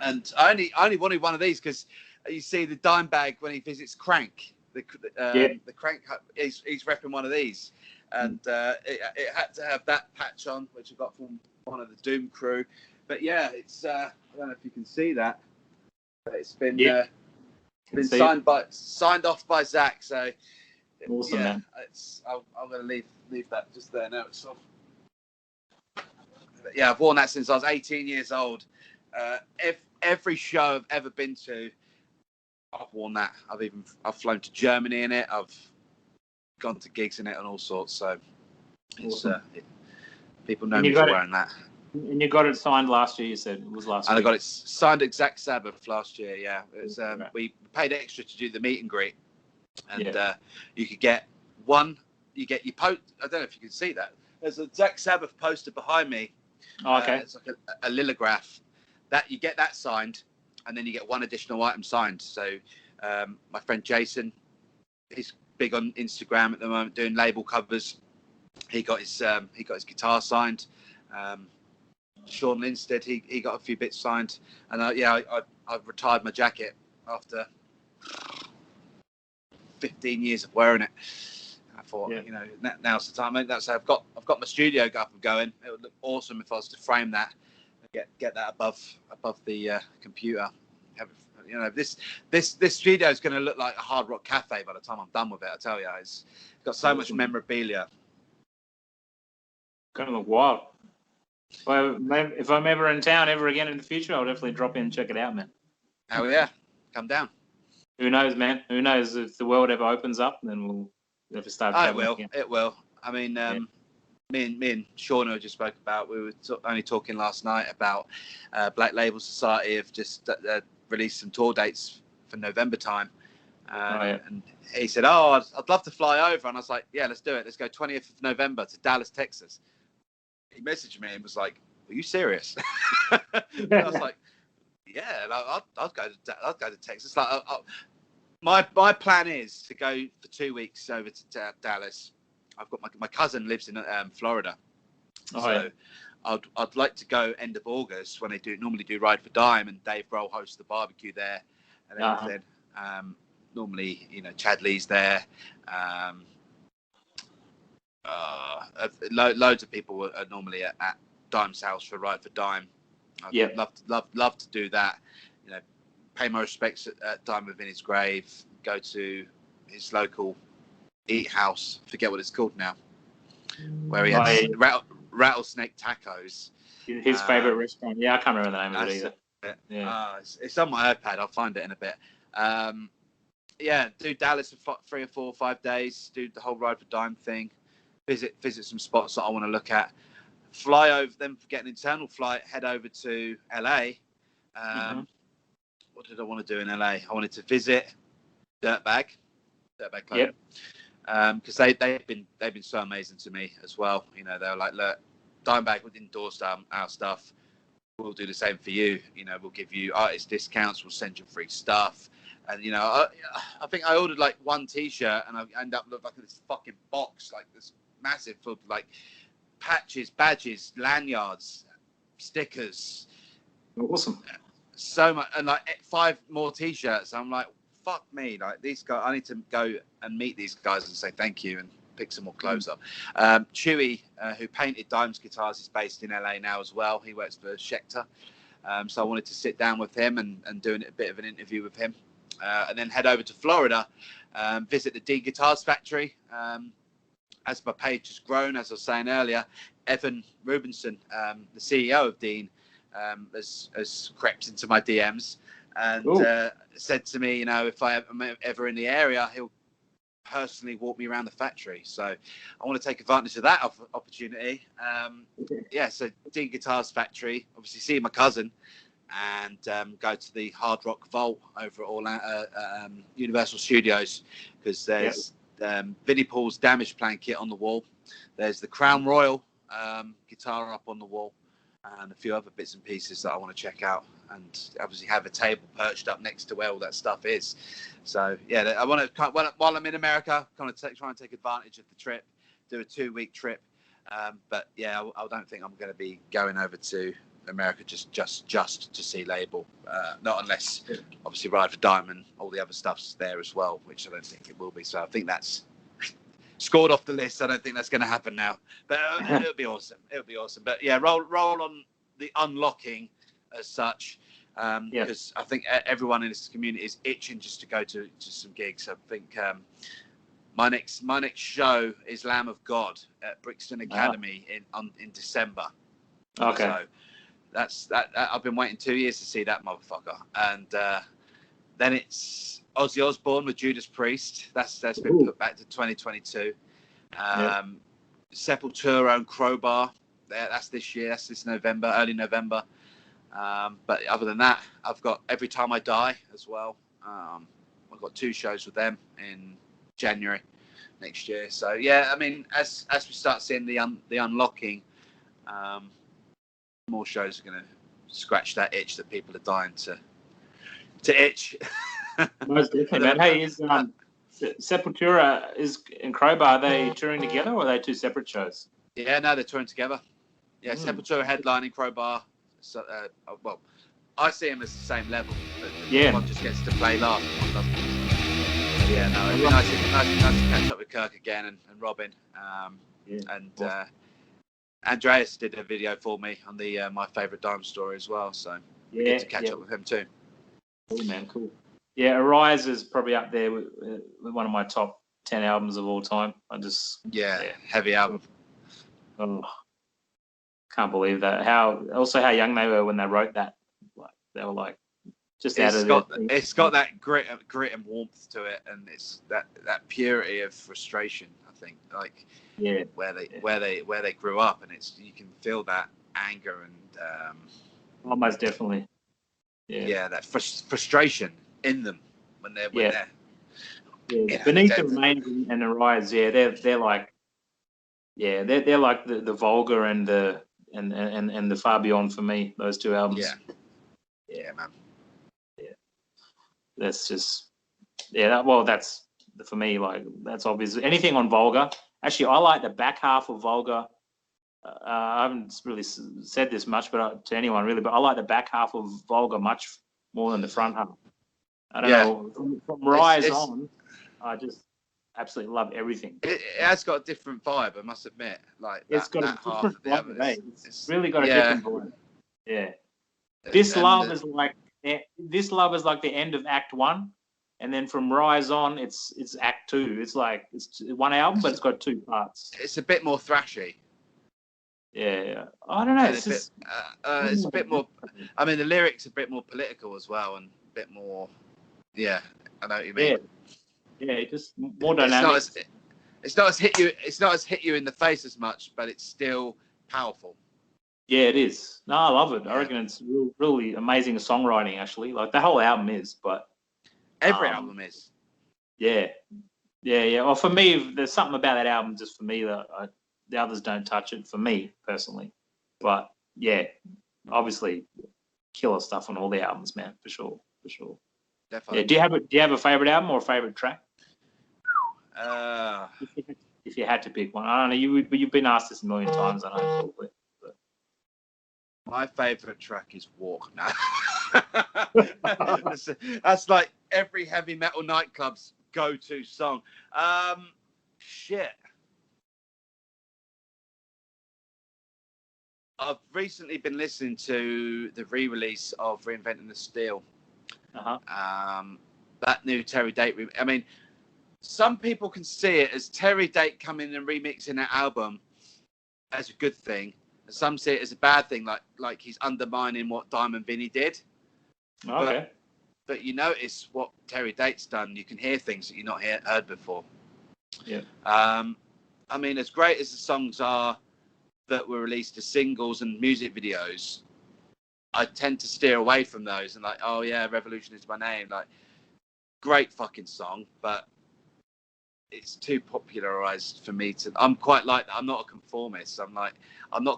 and I only wanted one of these because you see the Dimebag when he visits Crank. The Crank, he's repping one of these, and it had to have that patch on, which I got from one of the Doom crew. But yeah, it's I don't know if you can see that, but it's been signed off by Zach. So awesome, man. I'm going to leave that just there now. It's off. But yeah, I've worn that since I was 18 years old. Every show I've ever been to, I've worn that. I've flown to Germany in it. I've gone to gigs in it and all sorts. So it's people know me for wearing that. And you got it signed last year. You said it was last year. And I got it signed at Zach Sabbath last year. Yeah, it was. We paid extra to do the meet and greet, and you could get one. You get your post. I don't know if you can see that. There's a Zach Sabbath poster behind me. Oh, okay. It's like a lithograph. That you get that signed, and then you get one additional item signed. So my friend Jason, he's big on Instagram at the moment doing label covers. He got his guitar signed. Sean Linstead, he got a few bits signed, and I've retired my jacket after 15 years of wearing it. I thought, now's the time. I've got my studio up and going. It would look awesome if I was to frame that, and get that above the computer. This studio is going to look like a Hard Rock Cafe by the time I'm done with it. I tell you, it's got so much memorabilia. Going to look wild. Well, if I'm ever in town ever again in the future, I'll definitely drop in and check it out, man. Oh yeah, come down. Who knows, man? Who knows if the world ever opens up, then we'll have to start. It will. I mean, me and Shauna just spoke about. We were only talking last night about Black Label Society have just released some tour dates for November time, and he said, "Oh, I'd love to fly over," and I was like, "Yeah, let's do it. Let's go 20th of November to Dallas, Texas." He messaged me and was like, "Are you serious?" And I was like, "Yeah, I'll go to Texas." Like, my plan is to go for 2 weeks over to Dallas. I've got my cousin lives in Florida, I'd like to go end of August when they normally do Ride for Dime, and Dave Grohl hosts the barbecue there and everything. Normally, Chad Lee's there. Loads of people are normally at Dime's house for Ride for Dime. I'd love to do that. Pay my respects at Dime with Vinnie's grave. Go to his local eat house. Forget what it's called now. Where he has rattlesnake tacos. His favorite restaurant. Yeah, I can't remember the name of it either. Yeah. It's on my iPad. I'll find it in a bit. Do Dallas for 3 or 4 or 5 days. Do the whole Ride for Dime thing. Visit some spots that I want to look at. Fly over, then get an internal flight. Head over to LA. What did I want to do in LA? I wanted to visit Dirtbag Club. Because they've been so amazing to me as well. They were like, look, Dimebag would endorse our stuff. we'll do the same for you. You know, we'll give you artist discounts. We'll send you free stuff. And, you know, I think I ordered like one T-shirt and I end up looking like this fucking box, like this massive full of like patches, badges, lanyards, stickers. Awesome. So much. And like 5 more T-shirts. I'm like, fuck me. Like these guys, I need to go and meet these guys and say thank you and pick some more clothes up. Chewy, who painted Dime's guitars, is based in LA now as well. He works for Schecter. So I wanted to sit down with him and do a bit of an interview with him. And then head over to Florida, visit the D Guitars factory. As my page has grown, as I was saying earlier, Evan Rubinson, the CEO of Dean, has crept into my DMs and said to me, you know, if I am ever in the area, he'll personally walk me around the factory. So I want to take advantage of that opportunity. So Dean Guitars factory, obviously see my cousin, and go to the Hard Rock Vault over at Universal Studios, because there's Vinnie Paul's Damage Plan kit on the wall. There's the Crown Royal guitar up on the wall, and a few other bits and pieces that I want to check out, and obviously have a table perched up next to where all that stuff is. So yeah, I want to, while I'm in America, kind of try and take advantage of the trip, do a 2-week trip. But yeah, I don't think I'm going to be going over to America just to see label, not unless obviously Ride for Diamond, all the other stuff's there as well, which I don't think it will be. So I think that's scored off the list. I don't think that's going to happen now, but it'll be awesome. But yeah, roll on the unlocking as such, because I think everyone in this community is itching just to go to some gigs. I think my next show is Lamb of God at Brixton Academy in December. Okay. So that's that. I've been waiting 2 years to see that motherfucker, and then it's Ozzy Osbourne with Judas Priest. That's been put back to 2022. Sepultura and Crowbar. That's this year. That's this November, early November. But other than that, I've got Every Time I Die as well. I've got 2 shows with them in January next year. So yeah, I mean, as we start seeing the unlocking, more shows are going to scratch that itch that people are dying to itch. Most definitely, man. Hey, is Sepultura and Crowbar, are they touring together, or are they 2 separate shows? Yeah, no, they're touring together. Yeah, Sepultura headlining, Crowbar. So, well, I see them as the same level. But one just gets to play last, one doesn't. Yeah, no, it'd be nice to catch up with Kirk again and Robin. And Andreas did a video for me on the My Favorite Dime story as well, so we get to catch up with him too. Cool, man, cool. Yeah, Arise is probably up there with one of my top 10 albums of all time. Heavy album. Oh, can't believe that. How young they were when they wrote that. Like, they were like just it's got that grit and warmth to it, and it's that purity of frustration. I think, like where they grew up, and you can feel that anger and almost definitely. Yeah, that frustration in them when they're there. Yeah, Beneath the Remains and Arise, they're like they're like the Vulgar and the Far Beyond for me. Those 2 albums. Yeah, man. Yeah, that's just that's for me. Like, that's obvious. Anything on Vulgar. Actually, I like the back half of Vulgar. I haven't really said this much, to anyone really, but I like the back half of Vulgar much more than the front half. I don't know. From Rise on, I just absolutely love everything. It has got a different vibe, I must admit. Like it's got a different vibe. It's really got a different vibe. Yeah. This love is like the end of Act 1, and then from Rise on, it's Act 2. It's like it's one album, but it's got 2 parts. It's a bit more thrashy. Yeah, I don't know. It's a bit more. I mean, the lyrics are a bit more political as well, and a bit more. Yeah, I know what you mean. Yeah, just more dynamic. It's not as hit you in the face as much, but it's still powerful. Yeah, it is. No, I love it. I reckon it's really amazing songwriting. Actually, like the whole album is, but every album is. Yeah. Well, for me, there's something about that album just for me that the others don't touch it, for me personally. But yeah, obviously killer stuff on all the albums, man, for sure. Definitely. Yeah, do you have a favorite album or a favorite track? Uh, If you had to pick one, I don't know. You've been asked this a million times, I know. Probably. my favorite track is Walk. No. That's like every heavy metal nightclub's go-to song. Shit. I've recently been listening to the re-release of Reinventing the Steel. That new Terry Date. I mean, some people can see it as Terry Date coming and remixing that album as a good thing, and some see it as a bad thing, like he's undermining what Dimebag and Vinnie did. Okay. But you notice what Terry Date's done. You can hear things that you've not heard before. Yeah. I mean, as great as the songs are that were released as singles and music videos, I tend to steer away from those and like, oh yeah, Revolution is my name. Like, great fucking song, but it's too popularized for me to. I'm quite like that. I'm not a conformist. I'm not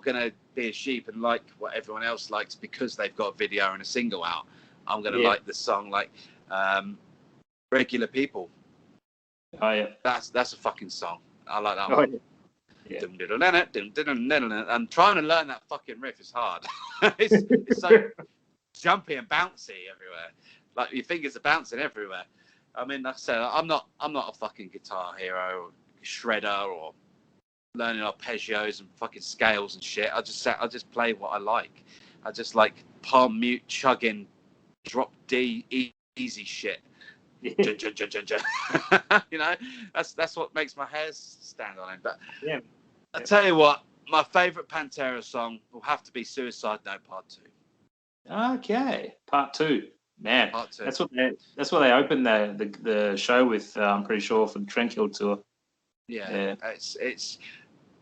gonna be a sheep and like what everyone else likes because they've got a video and a single out. I'm gonna like the song like Regular People. Oh yeah. That's a fucking song. I like that Oh, one. yeah. Yeah. I'm trying to learn that fucking riff. It's hard. it's so jumpy and bouncy everywhere. Like your fingers are bouncing everywhere. I mean, like I said, I'm not a fucking guitar hero or shredder or learning arpeggios and fucking scales and shit. I just play what I like. I just like palm mute chugging, drop D easy shit. You know, that's what makes my hair stand on end. But yeah, I tell you what, my favourite Pantera song will have to be Suicide Note Part 2. Okay, Part 2. Man, Part 2. that's what they opened the show with. I'm pretty sure for the Trentkill tour. Yeah.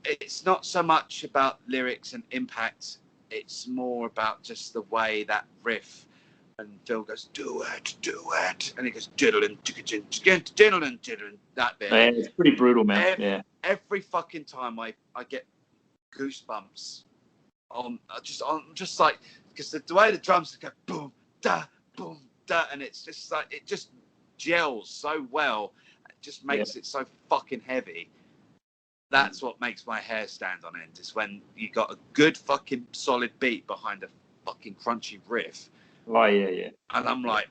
It's not so much about lyrics and impact. It's more about just the way that riff. And Phil goes, do it. And he goes, diddling, that bit. Yeah, it's pretty brutal, man. Every fucking time I get goosebumps I'm just like, because the way the drums go, boom, da, and it's just like, it just gels so well. It just makes it so fucking heavy. That's what makes my hair stand on end, is when you got a good fucking solid beat behind a fucking crunchy riff. Oh yeah. And I'm like,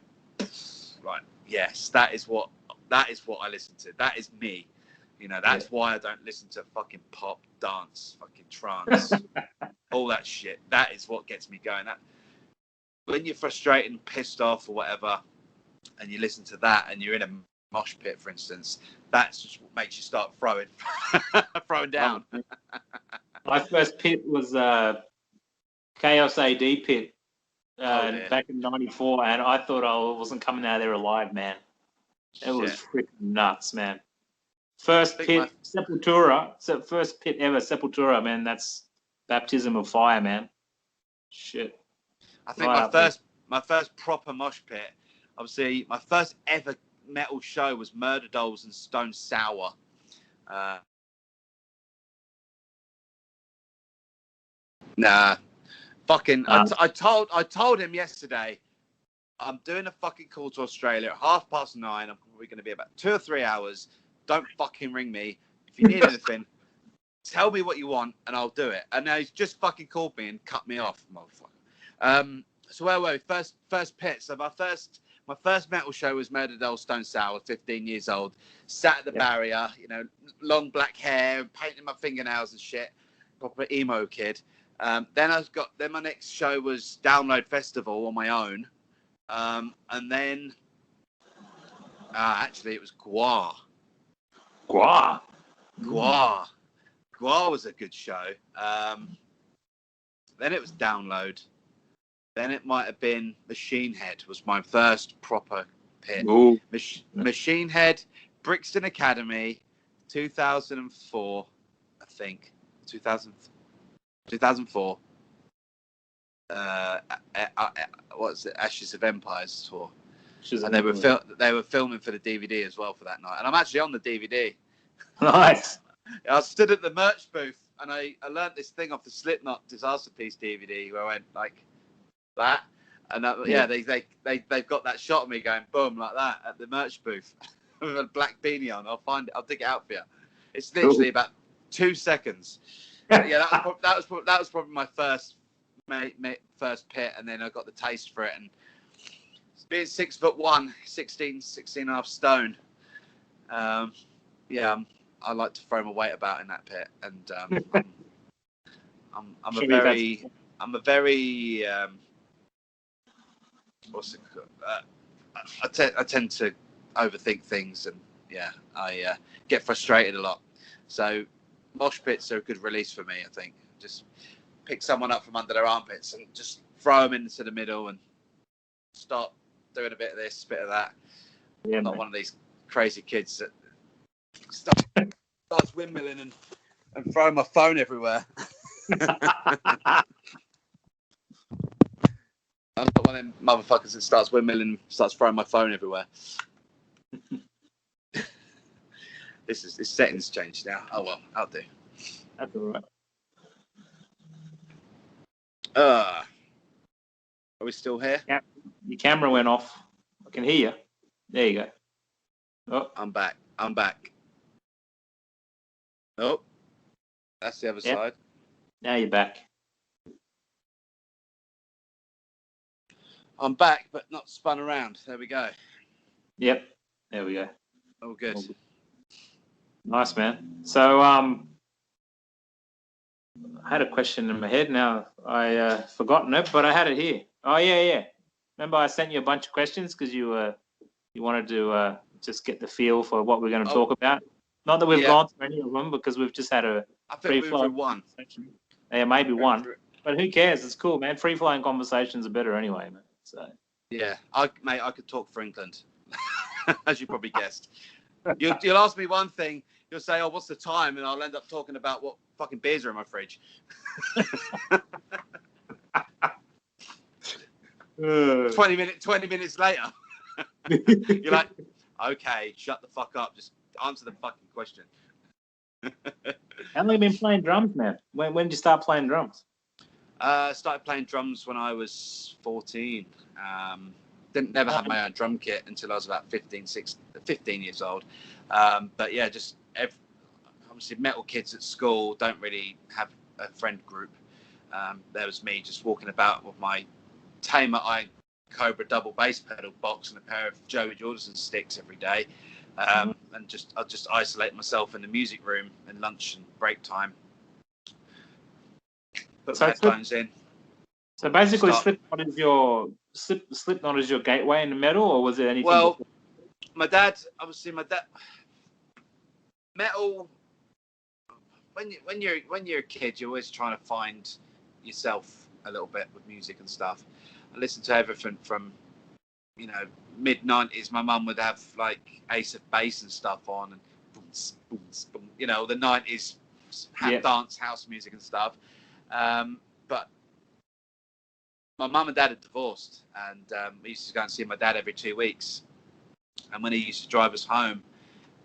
right, yes, that is what I listen to. That is me. You know, that's why I don't listen to fucking pop, dance, fucking trance, all that shit. That is what gets me going. That, when you're frustrated and pissed off or whatever, and you listen to that and you're in a mosh pit, for instance, that's just what makes you start throwing down. My first pit was Chaos AD pit. Back in '94, and I thought I wasn't coming out of there alive, man. It was freaking nuts, man. First pit, Sepultura. First pit ever, Sepultura, man. That's baptism of fire, man. Shit. I think my first proper mosh pit, obviously, my first ever metal show was Murder Dolls and Stone Sour. Nah. Fucking, I told him yesterday, I'm doing a fucking call to Australia at 9:30. I'm probably going to be about 2 or 3 hours. Don't fucking ring me. If you need anything, tell me what you want and I'll do it. And now he's just fucking called me and cut me off, motherfucker. So where were we? First pit. So my first metal show was Murder Doll Stone Sour, 15 years old. Sat at the barrier, you know, long black hair, painting my fingernails and shit. Proper emo kid. Then my next show was Download Festival on my own, and then actually it was Gua. Gua was a good show. Then it was Download. Then it might have been Machine Head was my first proper pit. Machine Head, Brixton Academy, 2004, I think. 2004. What's it? Ashes of Empires tour. And they were filming for the DVD as well for that night. And I'm actually on the DVD. Nice. I stood at the merch booth and I learned this thing off the Slipknot Disaster Piece DVD where I went like that, and they've got that shot of me going boom like that at the merch booth with a black beanie on. I'll find it. I'll dig it out for you. It's literally about 2 seconds. But yeah, that was probably my first pit, and then I got the taste for it. And being 6'1", 16 and a half stone. Yeah, I like to throw my weight about in that pit, and I'm a very what's it called? I tend to overthink things, and yeah, I get frustrated a lot. So mosh pits are a good release for me. I think just pick someone up from under their armpits and just throw them into the middle and start doing a bit of this, a bit of that. Yeah, I'm not man. one of these crazy kids that starts windmilling and throwing my phone everywhere. I'm not one of them motherfuckers that starts windmilling and starts throwing my phone everywhere. This setting's changed now. Oh well, I'll do. That's all right. Are we still here? Yeah, your camera went off. I can hear you. There you go. Oh, I'm back. Oh, that's the other Yeah. side. now you're back. I'm back, but not spun around. There we go. Yep. There we go. All good. All good. Nice, man. So, I had a question in my head. Now I forgotten it, but I had it here. Oh yeah. Remember, I sent you a bunch of questions because you wanted to just get the feel for what we're going to talk about. Not that we've gone through any of them because we've just had a I think free we flow. were one. Yeah, maybe one. But who cares? It's cool, man. Free flowing conversations are better anyway, man. So Yeah, I could talk for England, as you probably guessed. You'll ask me one thing, you'll say, "Oh, what's the time?" and I'll end up talking about what fucking beers are in my fridge. 20 minutes later, you're like, "Okay, shut the fuck up. Just answer the fucking question." how long have you been playing drums, man? When did you start playing drums? Started playing drums when I was 14. Never had my own drum kit until I was about 15 years old. But yeah, just obviously metal kids at school don't really have a friend group. There was me just walking about with my Tamer Iron Cobra double bass pedal box and a pair of Joey Jordison sticks every day. And I'd just isolate myself in the music room in lunch and break time. Put my headphones in. So basically, Slipknot is your gateway into metal, or was it anything? Well, before? my dad, metal. When you're a kid, you're always trying to find yourself a little bit with music and stuff. I listened to everything from, mid-90s. My mum would have like Ace of Base and stuff on, and boom, boom, boom, the 90s dance house music and stuff. But my mum and dad had divorced, and we used to go and see my dad every 2 weeks. And when he used to drive us home,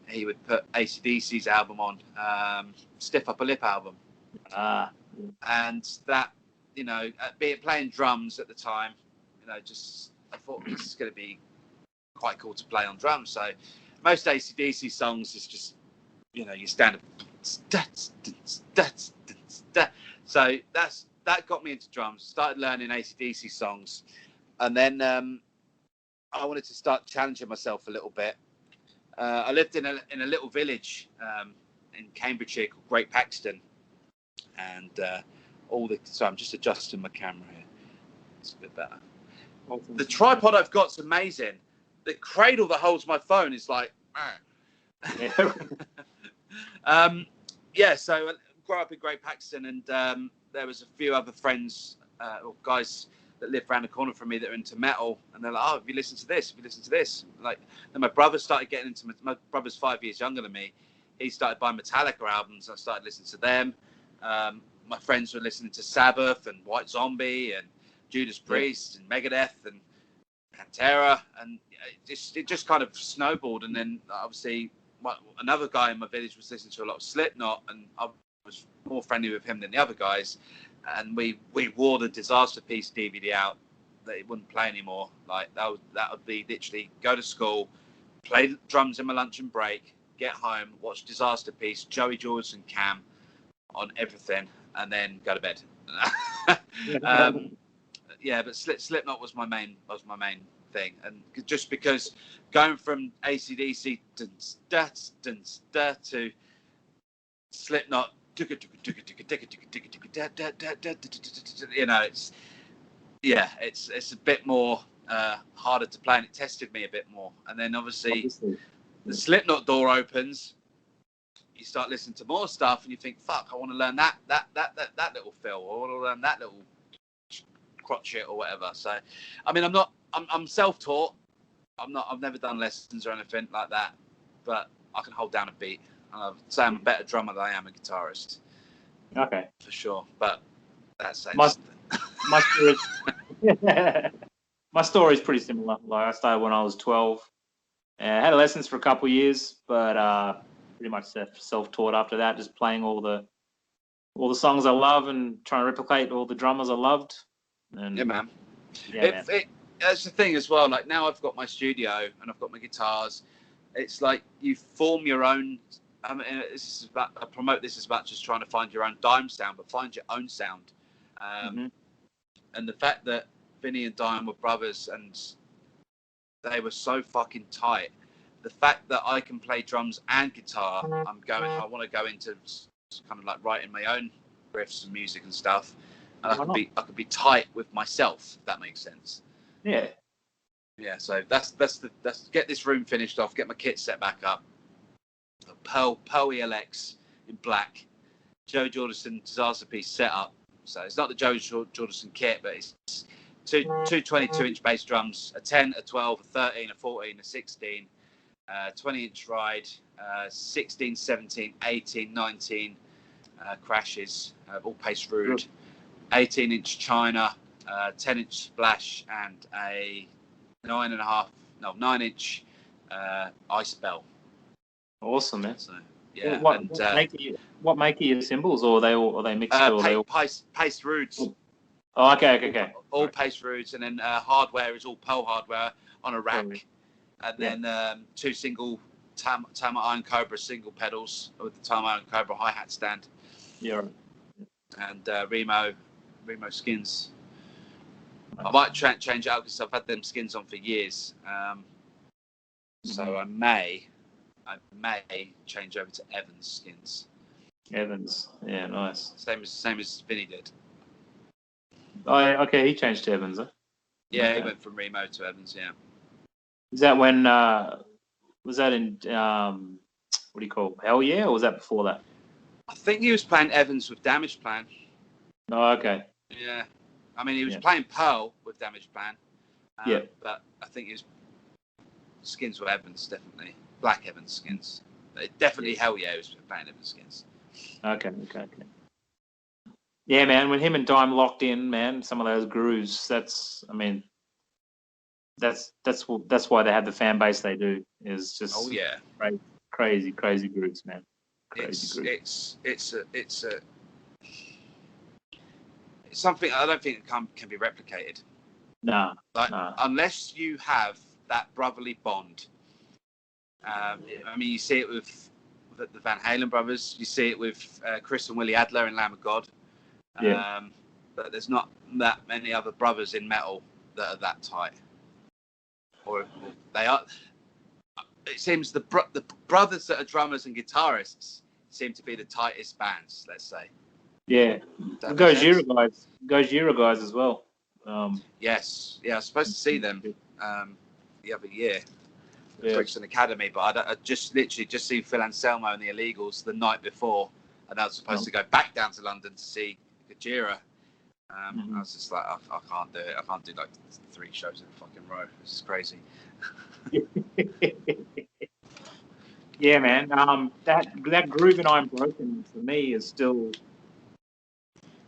he would put AC/DC's album on, Stiff Upper Lip album. And that, playing drums at the time, I thought this is going to be quite cool to play on drums. So most AC/DC songs is just, you stand up. So that got me into drums. Started learning AC/DC songs, and then I wanted to start challenging myself a little bit. I lived in a little village in Cambridgeshire called Great Paxton, and so I'm just adjusting my camera here. It's a bit better. The tripod I've got's amazing. The cradle that holds my phone is like. So I grew up in Great Paxton, and there was a few other friends or guys that lived around the corner from me that are into metal, and they're like, "Oh, have you listened to this? Have you listened to this?" Like, then my brother started getting into. My brother's 5 years younger than me. He started buying Metallica albums. I started listening to them. My friends were listening to Sabbath and White Zombie and Judas Priest and Megadeth and Pantera, and it just kind of snowballed. And then obviously another guy in my village was listening to a lot of Slipknot, and I was more friendly with him than the other guys, and we wore the Disaster Piece DVD out that it wouldn't play anymore. Like that would be literally go to school, play the drums in my lunch and break, get home, watch Disaster Piece, Joey Jordison Cam on everything, and then go to bed. Yeah, but Slipknot was my main thing, and just because going from AC/DC to Slipknot, you know, it's a bit more harder to play, and it tested me a bit more. And then obviously the Slipknot door opens, you start listening to more stuff, and you think, fuck, I want to learn that little fill, or I want to learn that little crotch shit or whatever. So, I mean, I'm self-taught. I've never done lessons or anything like that, but I can hold down a beat. And I'd say I'm a better drummer than I am a guitarist. Okay. For sure, but that's my story. My story is pretty similar. Like I started when I was 12. I had lessons for a couple of years, but pretty much self-taught after that, just playing all the songs I love and trying to replicate all the drummers I loved. And yeah, man. Yeah, that's the thing as well. Like now I've got my studio and I've got my guitars. It's like you form your own. I mean, I promote this as much as trying to find your own Dime sound, but find your own sound. And the fact that Vinnie and Dime were brothers and they were so fucking tight. The fact that I can play drums and guitar, I want to go into kind of like writing my own riffs and music and stuff. And I could be tight with myself, if that makes sense. Yeah. Yeah. So that's get this room finished off, get my kit set back up. A Pearl ELX in black, Joe Jordison Disaster Piece setup. So it's not the Joe Jordison kit, but it's two 22-inch bass drums, a 10, a 12, a 13, a 14, a 16, 20-inch ride, 16, 17, 18, 19 crashes, all pace rude, 18-inch China, 10-inch splash, and a 9-inch ice bell. Awesome, man. So, yeah. What make your cymbals, or are they mixed? Pace roots. Oh, okay. All pace roots, and then hardware is all Pearl hardware on a rack, and then 2 single Tama Iron Cobra single pedals with the Tama Iron Cobra hi-hat stand. Yeah. And Remo skins. I might change it out because I've had them skins on for years. So I may change over to Evans skins. Evans, yeah, nice. Same as Vinnie did. Oh, okay, he changed to Evans, huh? Yeah, okay. He went from Remo to Evans. Yeah. Is that when? Was that in what do you call Hell Yeah, or was that before that? I think he was playing Evans with Damage Plan. Oh, okay. Yeah, I mean he was playing Pearl with Damage Plan. But I think his skins were Evans, definitely Black Evans skins. Definitely Hell Yeah, he was playing Evans skins. Okay. Yeah, man. When him and Dime locked in, man, some of those grooves. That's why they have the fan base they do. Is just crazy grooves, man. It's something I don't think can be replicated. No. Unless you have that brotherly bond. I mean, you see it with the Van Halen brothers. You see it with Chris and Willie Adler in Lamb of God. But there's not that many other brothers in metal that are that tight. Or they are. It seems the brothers that are drummers and guitarists seem to be the tightest bands. Let's say. Yeah, Gojira guys as well. Yes, I was supposed to see them the other year. Brixton Academy, but I just seen Phil Anselmo and the Illegals the night before, and I was supposed to go back down to London to see Gojira. I was just like, I can't do it. I can't do like 3 shows in a fucking row. This is crazy. Yeah, man. That Groove and I'm Broken for me is still.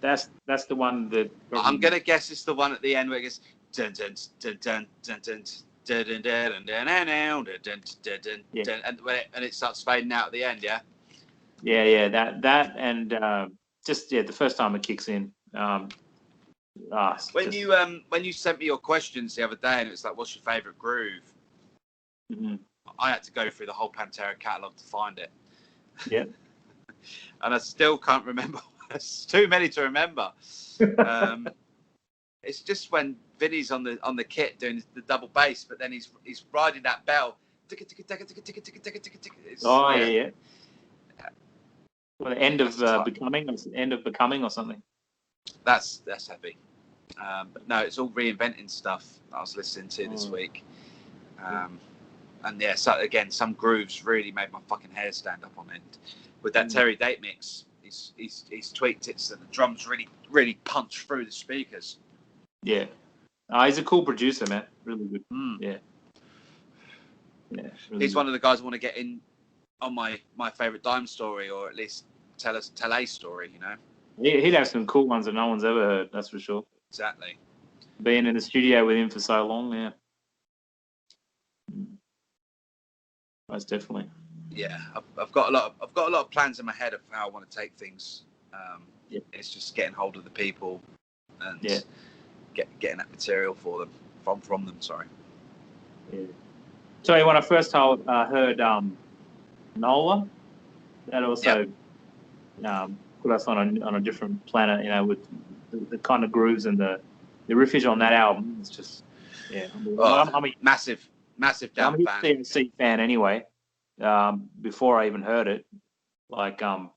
That's the one that. I'm gonna guess it's the one at the end where it goes dun dun dun dun dun dun. And it starts fading out at the end, yeah. Yeah, that and just the first time it kicks in. When you sent me your questions the other day, and it was like, "What's your favourite groove?" Mm-hmm. I had to go through the whole Pantera catalogue to find it. Yeah. And I still can't remember. There's too many to remember. It's just when Vinny's on the kit doing the double bass, but then he's riding that bell. Oh yeah. Well, the end of becoming or something. That's heavy. But no, it's all reinventing stuff I was listening to this week. And yeah, so again, some grooves really made my fucking hair stand up on end. With that Terry Date mix, he's tweaked it so the drums really punch through the speakers. Yeah. He's a cool producer, man. Really good. Yeah. Yeah. Really He's good. one of the guys I want to get in on my favourite Dime story, or at least tell a story, you know? He'd have some cool ones that no one's ever heard, that's for sure. Exactly. Being in the studio with him for so long, yeah. Most definitely. Yeah, I've got a lot of plans in my head of how I want to take things. It's just getting hold of the people and getting that material for them from them. Sorry. Yeah. So when I first heard Nola, that also put us on a different planet. You know, with the kind of grooves and the riffage on that album. It's just I'm a massive down I'm a fan. CNC fan anyway. Before I even heard it, like The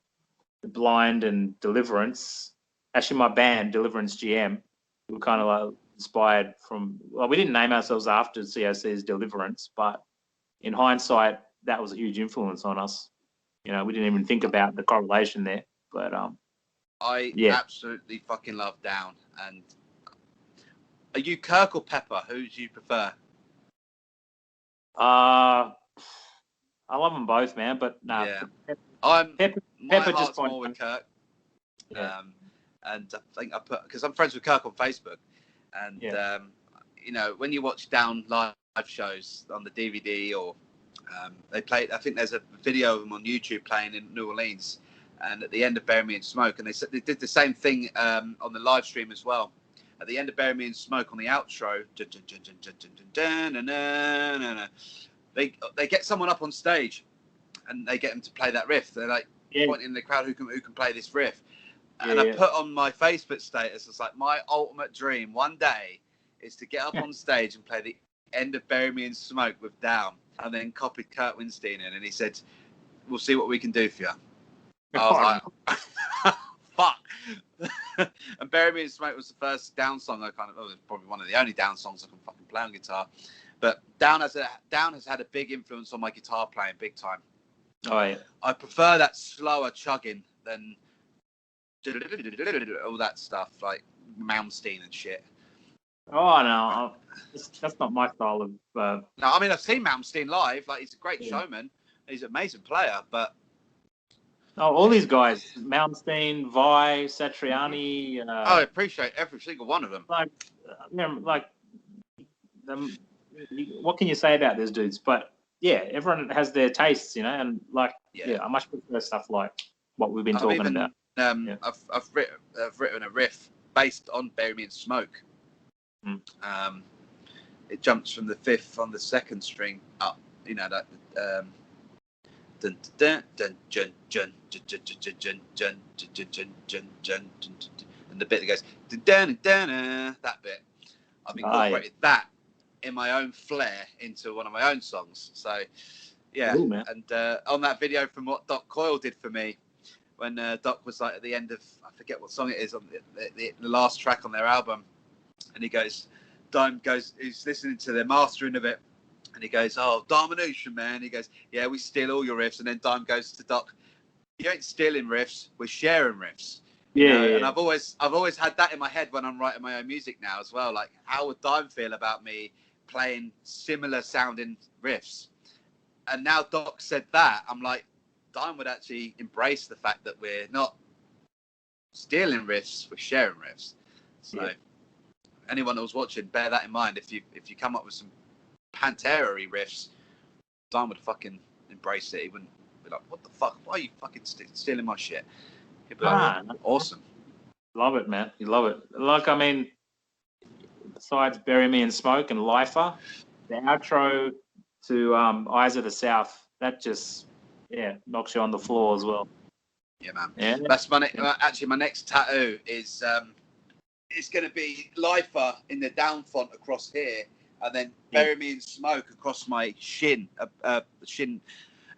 Blind and Deliverance. Actually, my band Deliverance GM, we were kind of like inspired from. Well, we didn't name ourselves after COC's Deliverance, but in hindsight, that was a huge influence on us. You know, we didn't even think about the correlation there, but I absolutely fucking love Down. And are you Kirk or Pepper? Who do you prefer? I love them both, man. But no, Pepper just heart's more with Kirk. Yeah. And I think because I'm friends with Kirk on Facebook, and you know, when you watch Down live shows on the DVD or they play, I think there's a video of them on YouTube playing in New Orleans, and at the end of Bury Me in Smoke, and they did the same thing on the live stream as well. At the end of Bury Me in Smoke on the outro, they get someone up on stage, and they get them to play that riff. They're like pointing in the crowd who can play this riff. And I put on my Facebook status, it's like my ultimate dream one day is to get up on stage and play the end of Bury Me in Smoke with Down. And then copied Kurt Winstein in, and he said, "We'll see what we can do for you." I was like, "Fuck!" And "Bury Me in Smoke" was the first Down song it was probably one of the only Down songs I can fucking play on guitar. But Down has had a big influence on my guitar playing, big time. Oh yeah. I prefer that slower chugging than all that stuff like Malmsteen and shit. Oh no, that's not my style of. No, I mean I've seen Malmsteen live. Like he's a great showman. He's an amazing player, but all these guys, Malmsteen, Vi, Satriani. I appreciate every single one of them. What can you say about those dudes? But yeah, everyone has their tastes, you know, and I much prefer stuff like what we've been talking about. I've written a riff based on Bury Me in Smoke. It jumps from the fifth on the second string up, you know, that and the bit that goes that bit. I've incorporated that in my own flair into one of my own songs. So Cool, and on that video from what Doc Coyle did for me, when Doc was like at the end of, I forget what song it is on the last track on their album, and he goes, he's listening to their mastering of it, and he goes, "Oh, domination, man." He goes, "Yeah, we steal all your riffs." And then Dime goes to Doc, "You ain't stealing riffs, we're sharing riffs." And I've always had that in my head when I'm writing my own music now as well. Like, how would Dime feel about me playing similar sounding riffs? And now Doc said that, I'm like, Dime would actually embrace the fact that we're not stealing riffs, we're sharing riffs. So anyone that was watching, bear that in mind. If you come up with some Pantera-y riffs, Dime would fucking embrace it. He wouldn't be like, what the fuck? Why are you fucking stealing my shit? He'd be like, awesome. Love it, man. You love it. Like, I mean, besides Bury Me in Smoke and Lifer, the outro to Eyes of the South, that just, knocks you on the floor as well. Yeah, man. Yeah. That's actually my next tattoo is it's going to be Lifer in the down font across here, and then Bury Me in Smoke across my shin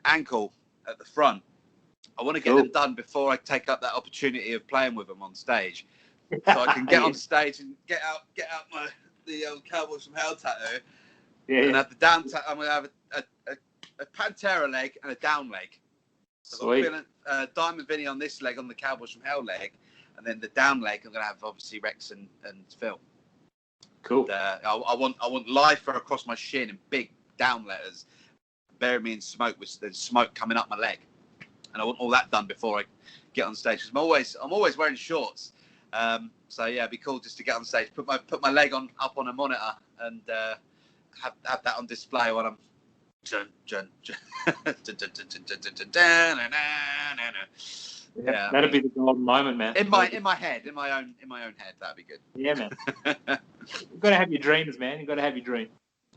ankle at the front. I want to get them done before I take up that opportunity of playing with them on stage, so I can get on stage and get out the old Cowboys from Hell tattoo, and have the down tattoo. I'm going to have a Pantera leg and a down leg. So I've got Dimebag Vinnie on this leg, on the Cowboys from Hell leg, and then the down leg I'm going to have obviously Rex and Phil. Cool. I want Lifer across my shin in big down letters. Bury Me in Smoke with the smoke coming up my leg, and I want all that done before I get on stage. Because I'm always wearing shorts, so yeah, it'd be cool just to get on stage, put my leg up on a monitor, and have that on display when I'm. Yeah, that'd be the golden moment, man. In my head, in my own head, that'd be good. Yeah, man. You've got to have your dreams, man. You've got to have your dreams.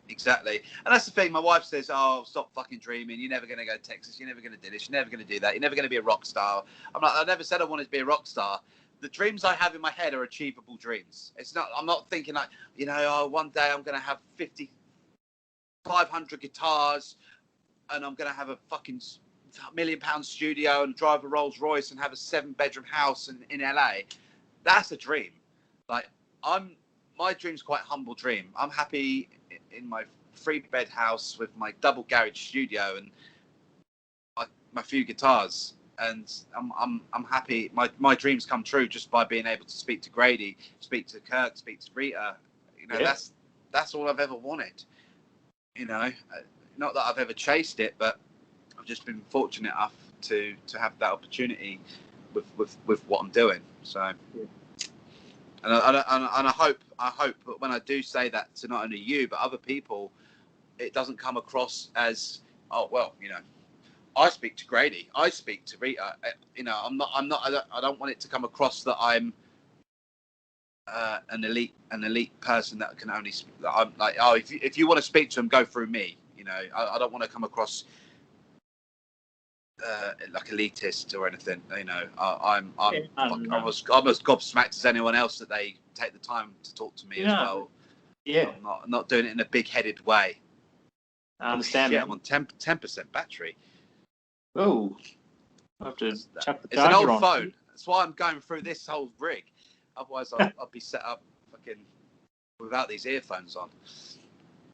Exactly, and that's the thing. My wife says, "Oh, stop fucking dreaming. You're never going to go to Texas. You're never going to do this. You're never going to do that. You're never going to be a rock star." I'm like, I never said I wanted to be a rock star. The dreams I have in my head are achievable dreams. It's not. I'm not thinking like, one day I'm going to have 500 guitars, and I'm going to have a fucking £1 million studio and drive a Rolls Royce and have a 7-bedroom house in LA. That's a dream. Like, my dream's quite a humble dream. I'm happy in my 3-bed house with my double garage studio and my few guitars, and I'm happy. My dreams come true just by being able to speak to Grady, speak to Kirk, speak to Rita. That's all I've ever wanted. Not that I've ever chased it, but I've just been fortunate enough to have that opportunity with what I'm doing. So, and I hope that when I do say that to not only you but other people, it doesn't come across as, oh well, I speak to Grady, I speak to Rita. I don't want it to come across that I'm an elite person that can only. I'm like, oh, if you want to speak to them, go through me. I don't want to come across like elitist or anything. I'm as gobsmacked as anyone else that they take the time to talk to me as well. Yeah, I'm not doing it in a big-headed way. I understand. Shit, I'm on 10% battery. Oh, I have to chuck the It's an old on. phone. That's why I'm going through this whole rig. Otherwise, I'll be set up fucking without these earphones on.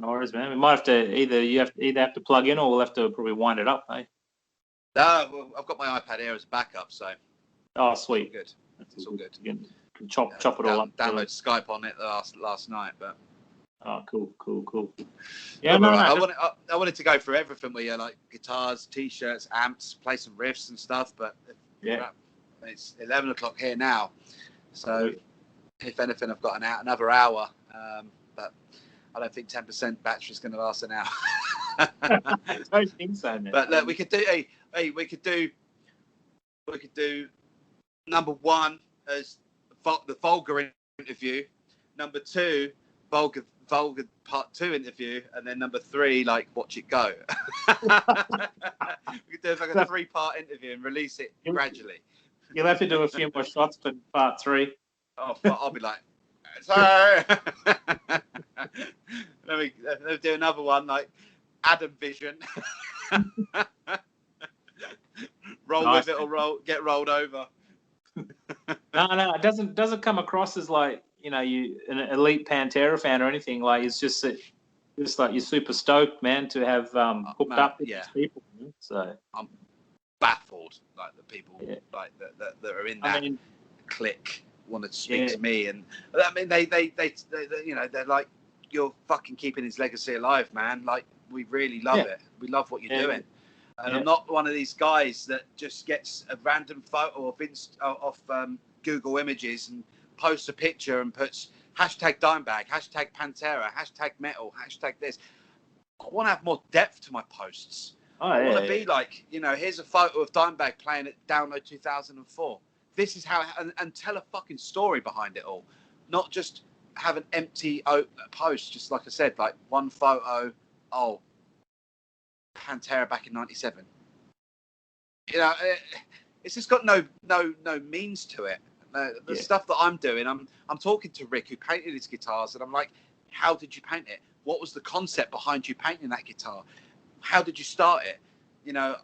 No worries, man. We might have to either have to plug in, or we'll have to probably wind it up, eh? No, well, I've got my iPad Air as a backup, so. Oh, sweet. It's all good. It's all good. You can chop it all up. Download Skype on it last night, but. Oh, cool. Yeah, I wanted to go through everything with you, like guitars, t-shirts, amps, play some riffs and stuff, but it's 11 o'clock here now, so if anything, I've got another hour, but I don't think 10% battery's going to last an hour. I don't think so, man. But look, we could do number 1 as the vulgar interview, number 2 vulgar part 2 interview, and then number 3 like watch it go. We could do like a 3-part interview and release it gradually. You'll have to do a few more shots for part 3. Oh, I'll be like, sorry. Let me do another one like Adam Vision. Roll nice, with it or get rolled over. No, it doesn't come across as like, you an elite Pantera fan or anything. Like, it's just like you're super stoked, man, to have hooked up with these people. So I'm baffled, like the people like that are in that clique want to speak to me, and I mean they they're like, you're fucking keeping his legacy alive, man. Like, we really love it. We love what you're doing. And I'm not one of these guys that just gets a random photo of Google Images and posts a picture and puts hashtag Dimebag, hashtag Pantera, hashtag metal, hashtag this. I want to have more depth to my posts. Oh, I want yeah, to be like, here's a photo of Dimebag playing at Download 2004. This is how, and tell a fucking story behind it all, not just have an empty post. Just like I said, like one photo. Oh, Pantera back in '97. It's just got no means to it. The stuff that I'm doing, I'm talking to Rick, who painted his guitars, and I'm like, how did you paint it? What was the concept behind you painting that guitar? How did you start it? I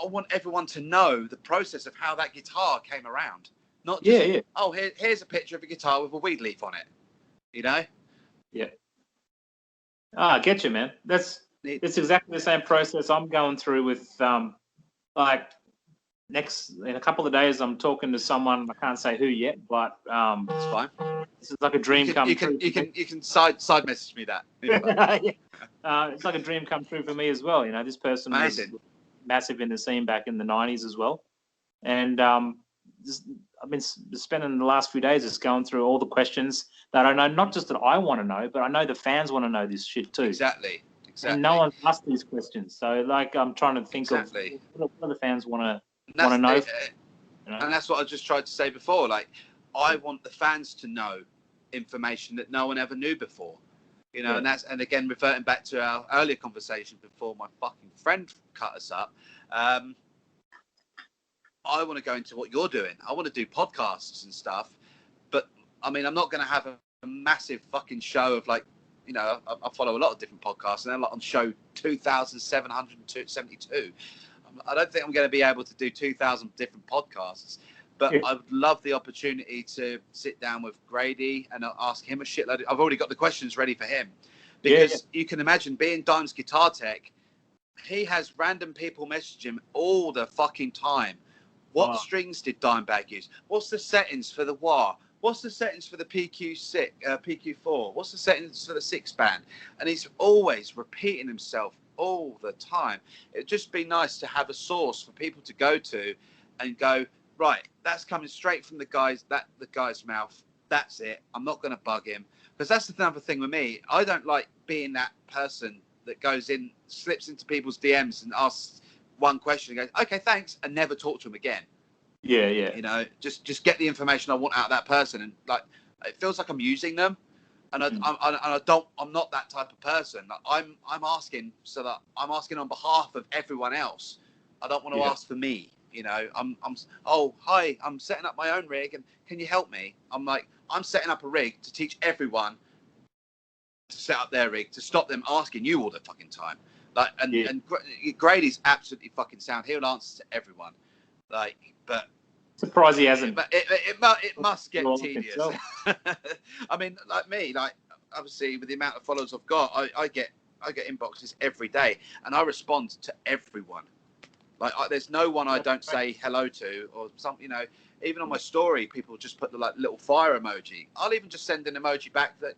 want everyone to know the process of how that guitar came around. Not just, oh, here's a picture of a guitar with a weed leaf on it. Yeah. I get you, man. It's exactly the same process I'm going through with like in a couple of days I'm talking to someone, I can't say who yet, but it's fine. This is like a dream come true. You can side message me that. It's like a dream come true for me as well. This person was massive in the scene back in the 90s as well. And I've been spending the last few days just going through all the questions that I know, not just that I want to know, but I know the fans want to know this shit too. Exactly. And no one's asked these questions. So like I'm trying to think of what the fans want to know. And that's what I just tried to say before. Like, I want the fans to know information that no one ever knew before. And again, reverting back to our earlier conversation before my fucking friend cut us up. I want to go into what you're doing. I want to do podcasts and stuff, but I mean, I'm not going to have a massive fucking show of like, I follow a lot of different podcasts, and they're like on show 2,772. I don't think I'm going to be able to do 2,000 different podcasts, but I would love the opportunity to sit down with Grady and ask him a shitload. I've already got the questions ready for him, because you can imagine being Dime's guitar tech. He has random people message him all the fucking time. What strings did Dimebag use? What's the settings for the wah? What's the settings for the PQ4? What's the settings for the 6-band? And he's always repeating himself all the time. It'd just be nice to have a source for people to go to and go, right, that's coming straight from the guy's mouth. That's it. I'm not going to bug him. Because that's another thing with me. I don't like being that person that goes in, slips into people's DMs and asks one question and goes, okay, thanks, and never talk to them again. Just get the information I want out of that person, and like it feels like I'm using them, and I'm not that type of person. Like, I'm asking so that I'm asking on behalf of everyone else. I don't want to ask for me. Hi, I'm setting up my own rig, and can you help me? I'm setting up a rig to teach everyone to set up their rig, to stop them asking you all the fucking time. Like, and Grady's absolutely fucking sound. He'll answer to everyone. Like, but surprised he hasn't. But it must get tedious. I mean, like me, like obviously with the amount of followers I've got, I get inboxes every day, and I respond to everyone. Like, there's no one I don't say hello to, or something. Even on my story, people just put the like little fire emoji. I'll even just send an emoji back that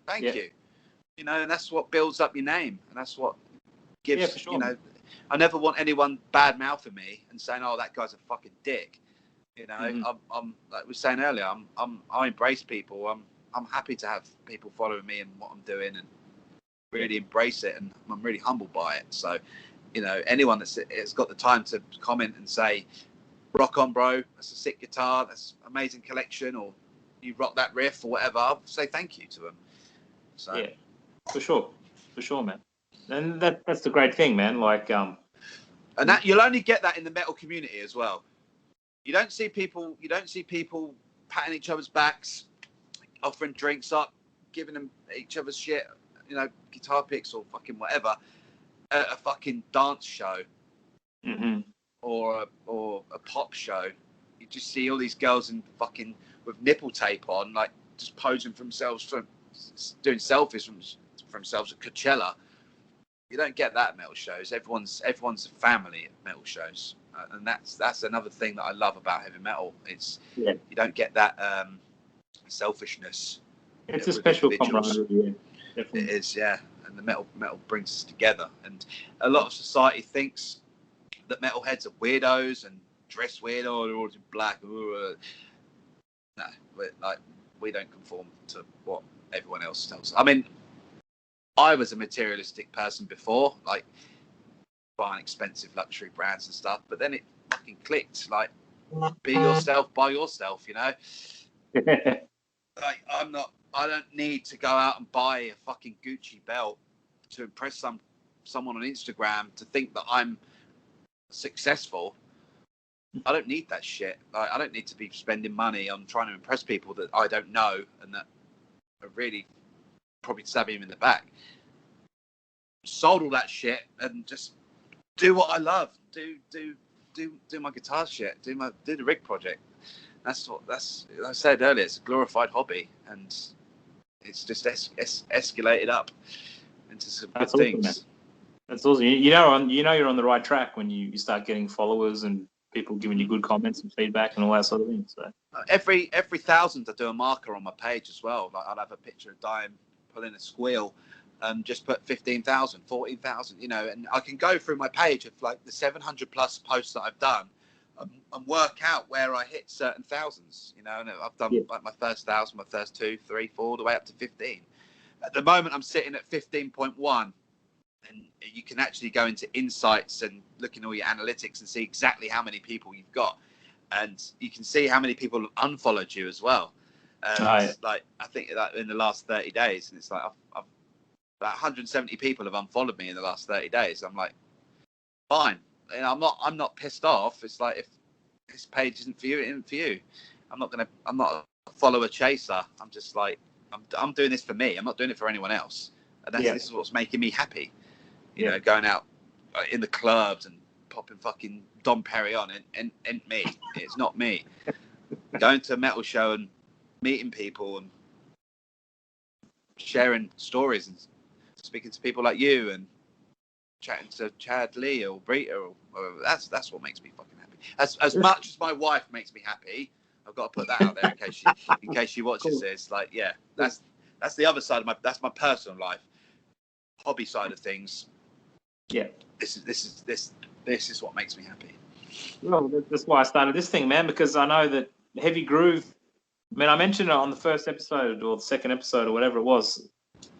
thank you. And that's what builds up your name, and that's what gives. For sure. I never want anyone bad mouthing me and saying, "Oh, that guy's a fucking dick." I'm like we were saying earlier. I embrace people. I'm happy to have people following me and what I'm doing, and really embrace it. And I'm really humbled by it. So, anyone that's got the time to comment and say, "Rock on, bro. That's a sick guitar. That's an amazing collection," or "You rock that riff," or whatever, I'll say thank you to them. So. Yeah, for sure, man. And that's the great thing, man. Like, and that you'll only get that in the metal community as well. You don't see people patting each other's backs, offering drinks up, giving them each other's shit, guitar picks or fucking whatever, at a fucking dance show, or a pop show. You just see all these girls in fucking with nipple tape on, like just posing for themselves, doing selfies for themselves at Coachella. You don't get that at metal shows. Everyone's a family at metal shows, and that's another thing that I love about heavy metal. It's you don't get that selfishness. It's a special camaraderie. It is, and the metal brings us together. And a lot of society thinks that metalheads are weirdos and dress weird, or they're all in black. No, we don't conform to what everyone else tells us. I mean, I was a materialistic person before. Like, buying expensive luxury brands and stuff. But then it fucking clicked. Like, be yourself, buy yourself. You know, like I don't need to go out and buy a fucking Gucci belt to impress someone on Instagram to think that I'm successful. I don't need that shit. Like, I don't need to be spending money on trying to impress people that I don't know and that are really probably stabbing him in the back. Sold all that shit and just do what I love. Do my guitar shit. Do the rig project. That's like I said earlier. It's a glorified hobby, and it's just escalated up into some good things. Man. That's awesome. You know you're on the right track when you start getting followers and people giving you good comments and feedback and all that sort of thing. So every 1,000 I do a marker on my page as well. Like, I'll have a picture of Dime pulling a squeal and just put 15,000, 14,000, you know, and I can go through my page of like the 700 plus posts that I've done and work out where I hit certain thousands, you know, and I've done like my first 1,000, my first 2, 3, 4, all the way up to 15. At the moment, I'm sitting at 15.1. And you can actually go into insights and look in all your analytics and see exactly how many people you've got. And you can see how many people have unfollowed you as well. Like, I think that in the last 30 days, and it's like, I've about 170 people have unfollowed me in the last 30 days. I'm like, fine. And I'm not pissed off. It's like, if this page isn't for you, it isn't for you. I'm not a follower chaser. I'm just like, I'm doing this for me. I'm not doing it for anyone else. And this is what's making me happy. You know, going out in the clubs and popping fucking Dom Perignon and me. It's not me. Going to a metal show and meeting people and sharing stories and speaking to people like you and chatting to Chad Lee or Rita. Or that's what makes me fucking happy. As much as my wife makes me happy, I've got to put that out there in case she watches this. Like, that's the other side of that's my personal life. Hobby side of things. Yeah, this is what makes me happy. Well, that's why I started this thing, man, because I know that heavy groove. I mean, I mentioned it on the first episode or the second episode or whatever it was,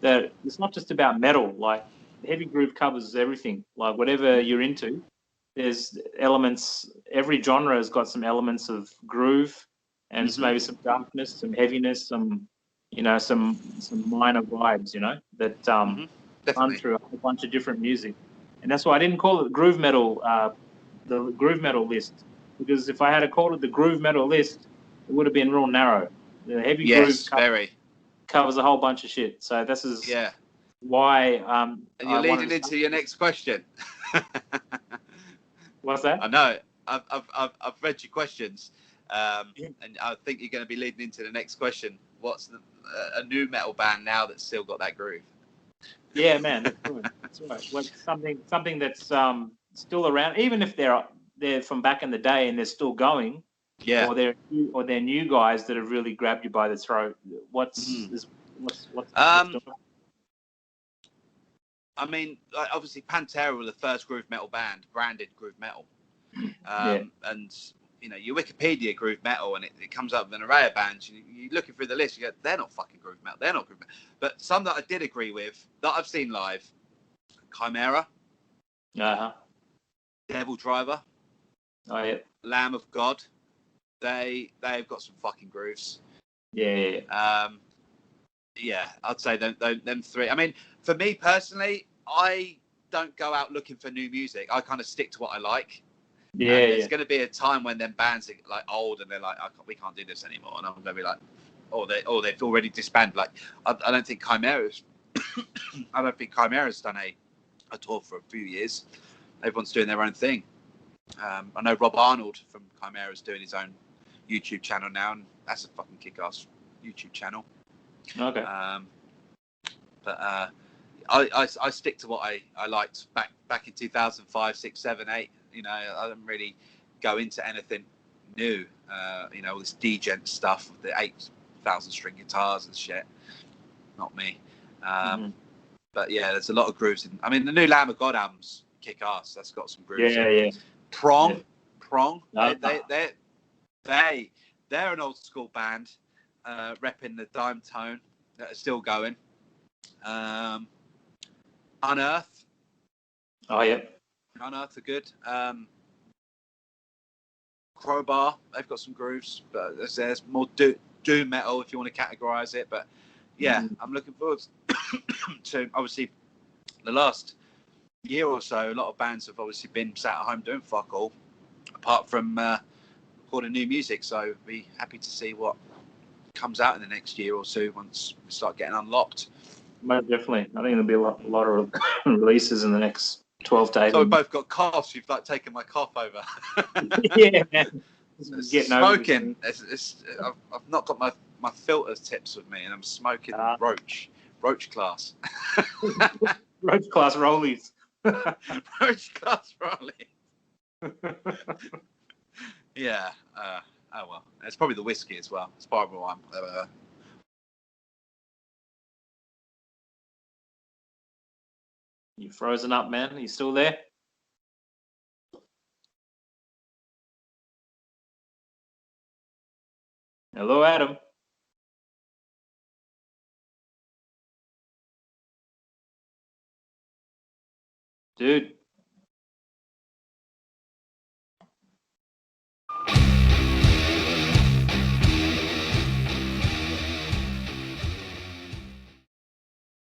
that it's not just about metal. Like, heavy groove covers everything. Like, whatever you're into, there's elements. Every genre has got some elements of groove and maybe some darkness, some heaviness, some minor vibes. You know, that run through a whole bunch of different music. And that's why I didn't call it groove metal, the groove metal list, because if I had called it the groove metal list, it would have been real narrow. The heavy groove covers a whole bunch of shit. So this is why. And you're leading into your next question. What's that? I know. I've read your questions, and I think you're going to be leading into the next question. What's a new metal band now that's still got that groove? Yeah, man, that's right. Well, something that's still around, even if they're from back in the day and they're still going. Yeah. Or they're new guys that have really grabbed you by the throat. What's I mean, obviously Pantera were the first groove metal band, branded groove metal. And you know, your Wikipedia groove metal, and it comes up with an array of bands. You're looking through the list, you go, they're not fucking groove metal. They're not groove metal. But some that I did agree with, that I've seen live, Chimera, Devil Driver, Lamb of God. They've got some fucking grooves. Yeah. I'd say them three. I mean, for me personally, I don't go out looking for new music. I kind of stick to what I like. There's going to be a time when them bands are like old and they're like, we can't do this anymore, and I'm going to be like, they've already disbanded. Like, I don't think Chimera's done a tour for a few years. Everyone's doing their own thing. I know Rob Arnold from Chimera's doing his own YouTube channel now, and that's a fucking kick-ass YouTube channel. Okay. But I stick to what I liked back in 2005, 6, 7, 8. You know, I don't really go into anything new. You know, all this degen stuff with the 8,000 string guitars and shit. Not me. But yeah, there's a lot of grooves in. I mean, the new Lamb of God album's kick-ass. That's got some grooves. Yeah. Prong. No. They're an old school band, repping the dime tone that are still going. Unearth. Oh yeah. I know they're good. Crowbar, they've got some grooves, but there's more doom metal if you want to categorize it. But yeah, I'm looking forward to obviously the last year or so. A lot of bands have obviously been sat at home doing fuck all, apart from recording new music. So be happy to see what comes out in the next year or two once we start getting unlocked. Most definitely. I think there'll be a lot of releases in the next 12 to 18. So we've both got coughs. You've like taken my cough over. Yeah, man. Getting Smoking. I've not got my filter tips with me, and I'm smoking Roach class. Roach class rollies. Roach class rollies. Yeah. Oh well. It's probably the whiskey as well. It's part of one. You frozen up, man? Are you still there? Hello, Adam. Dude.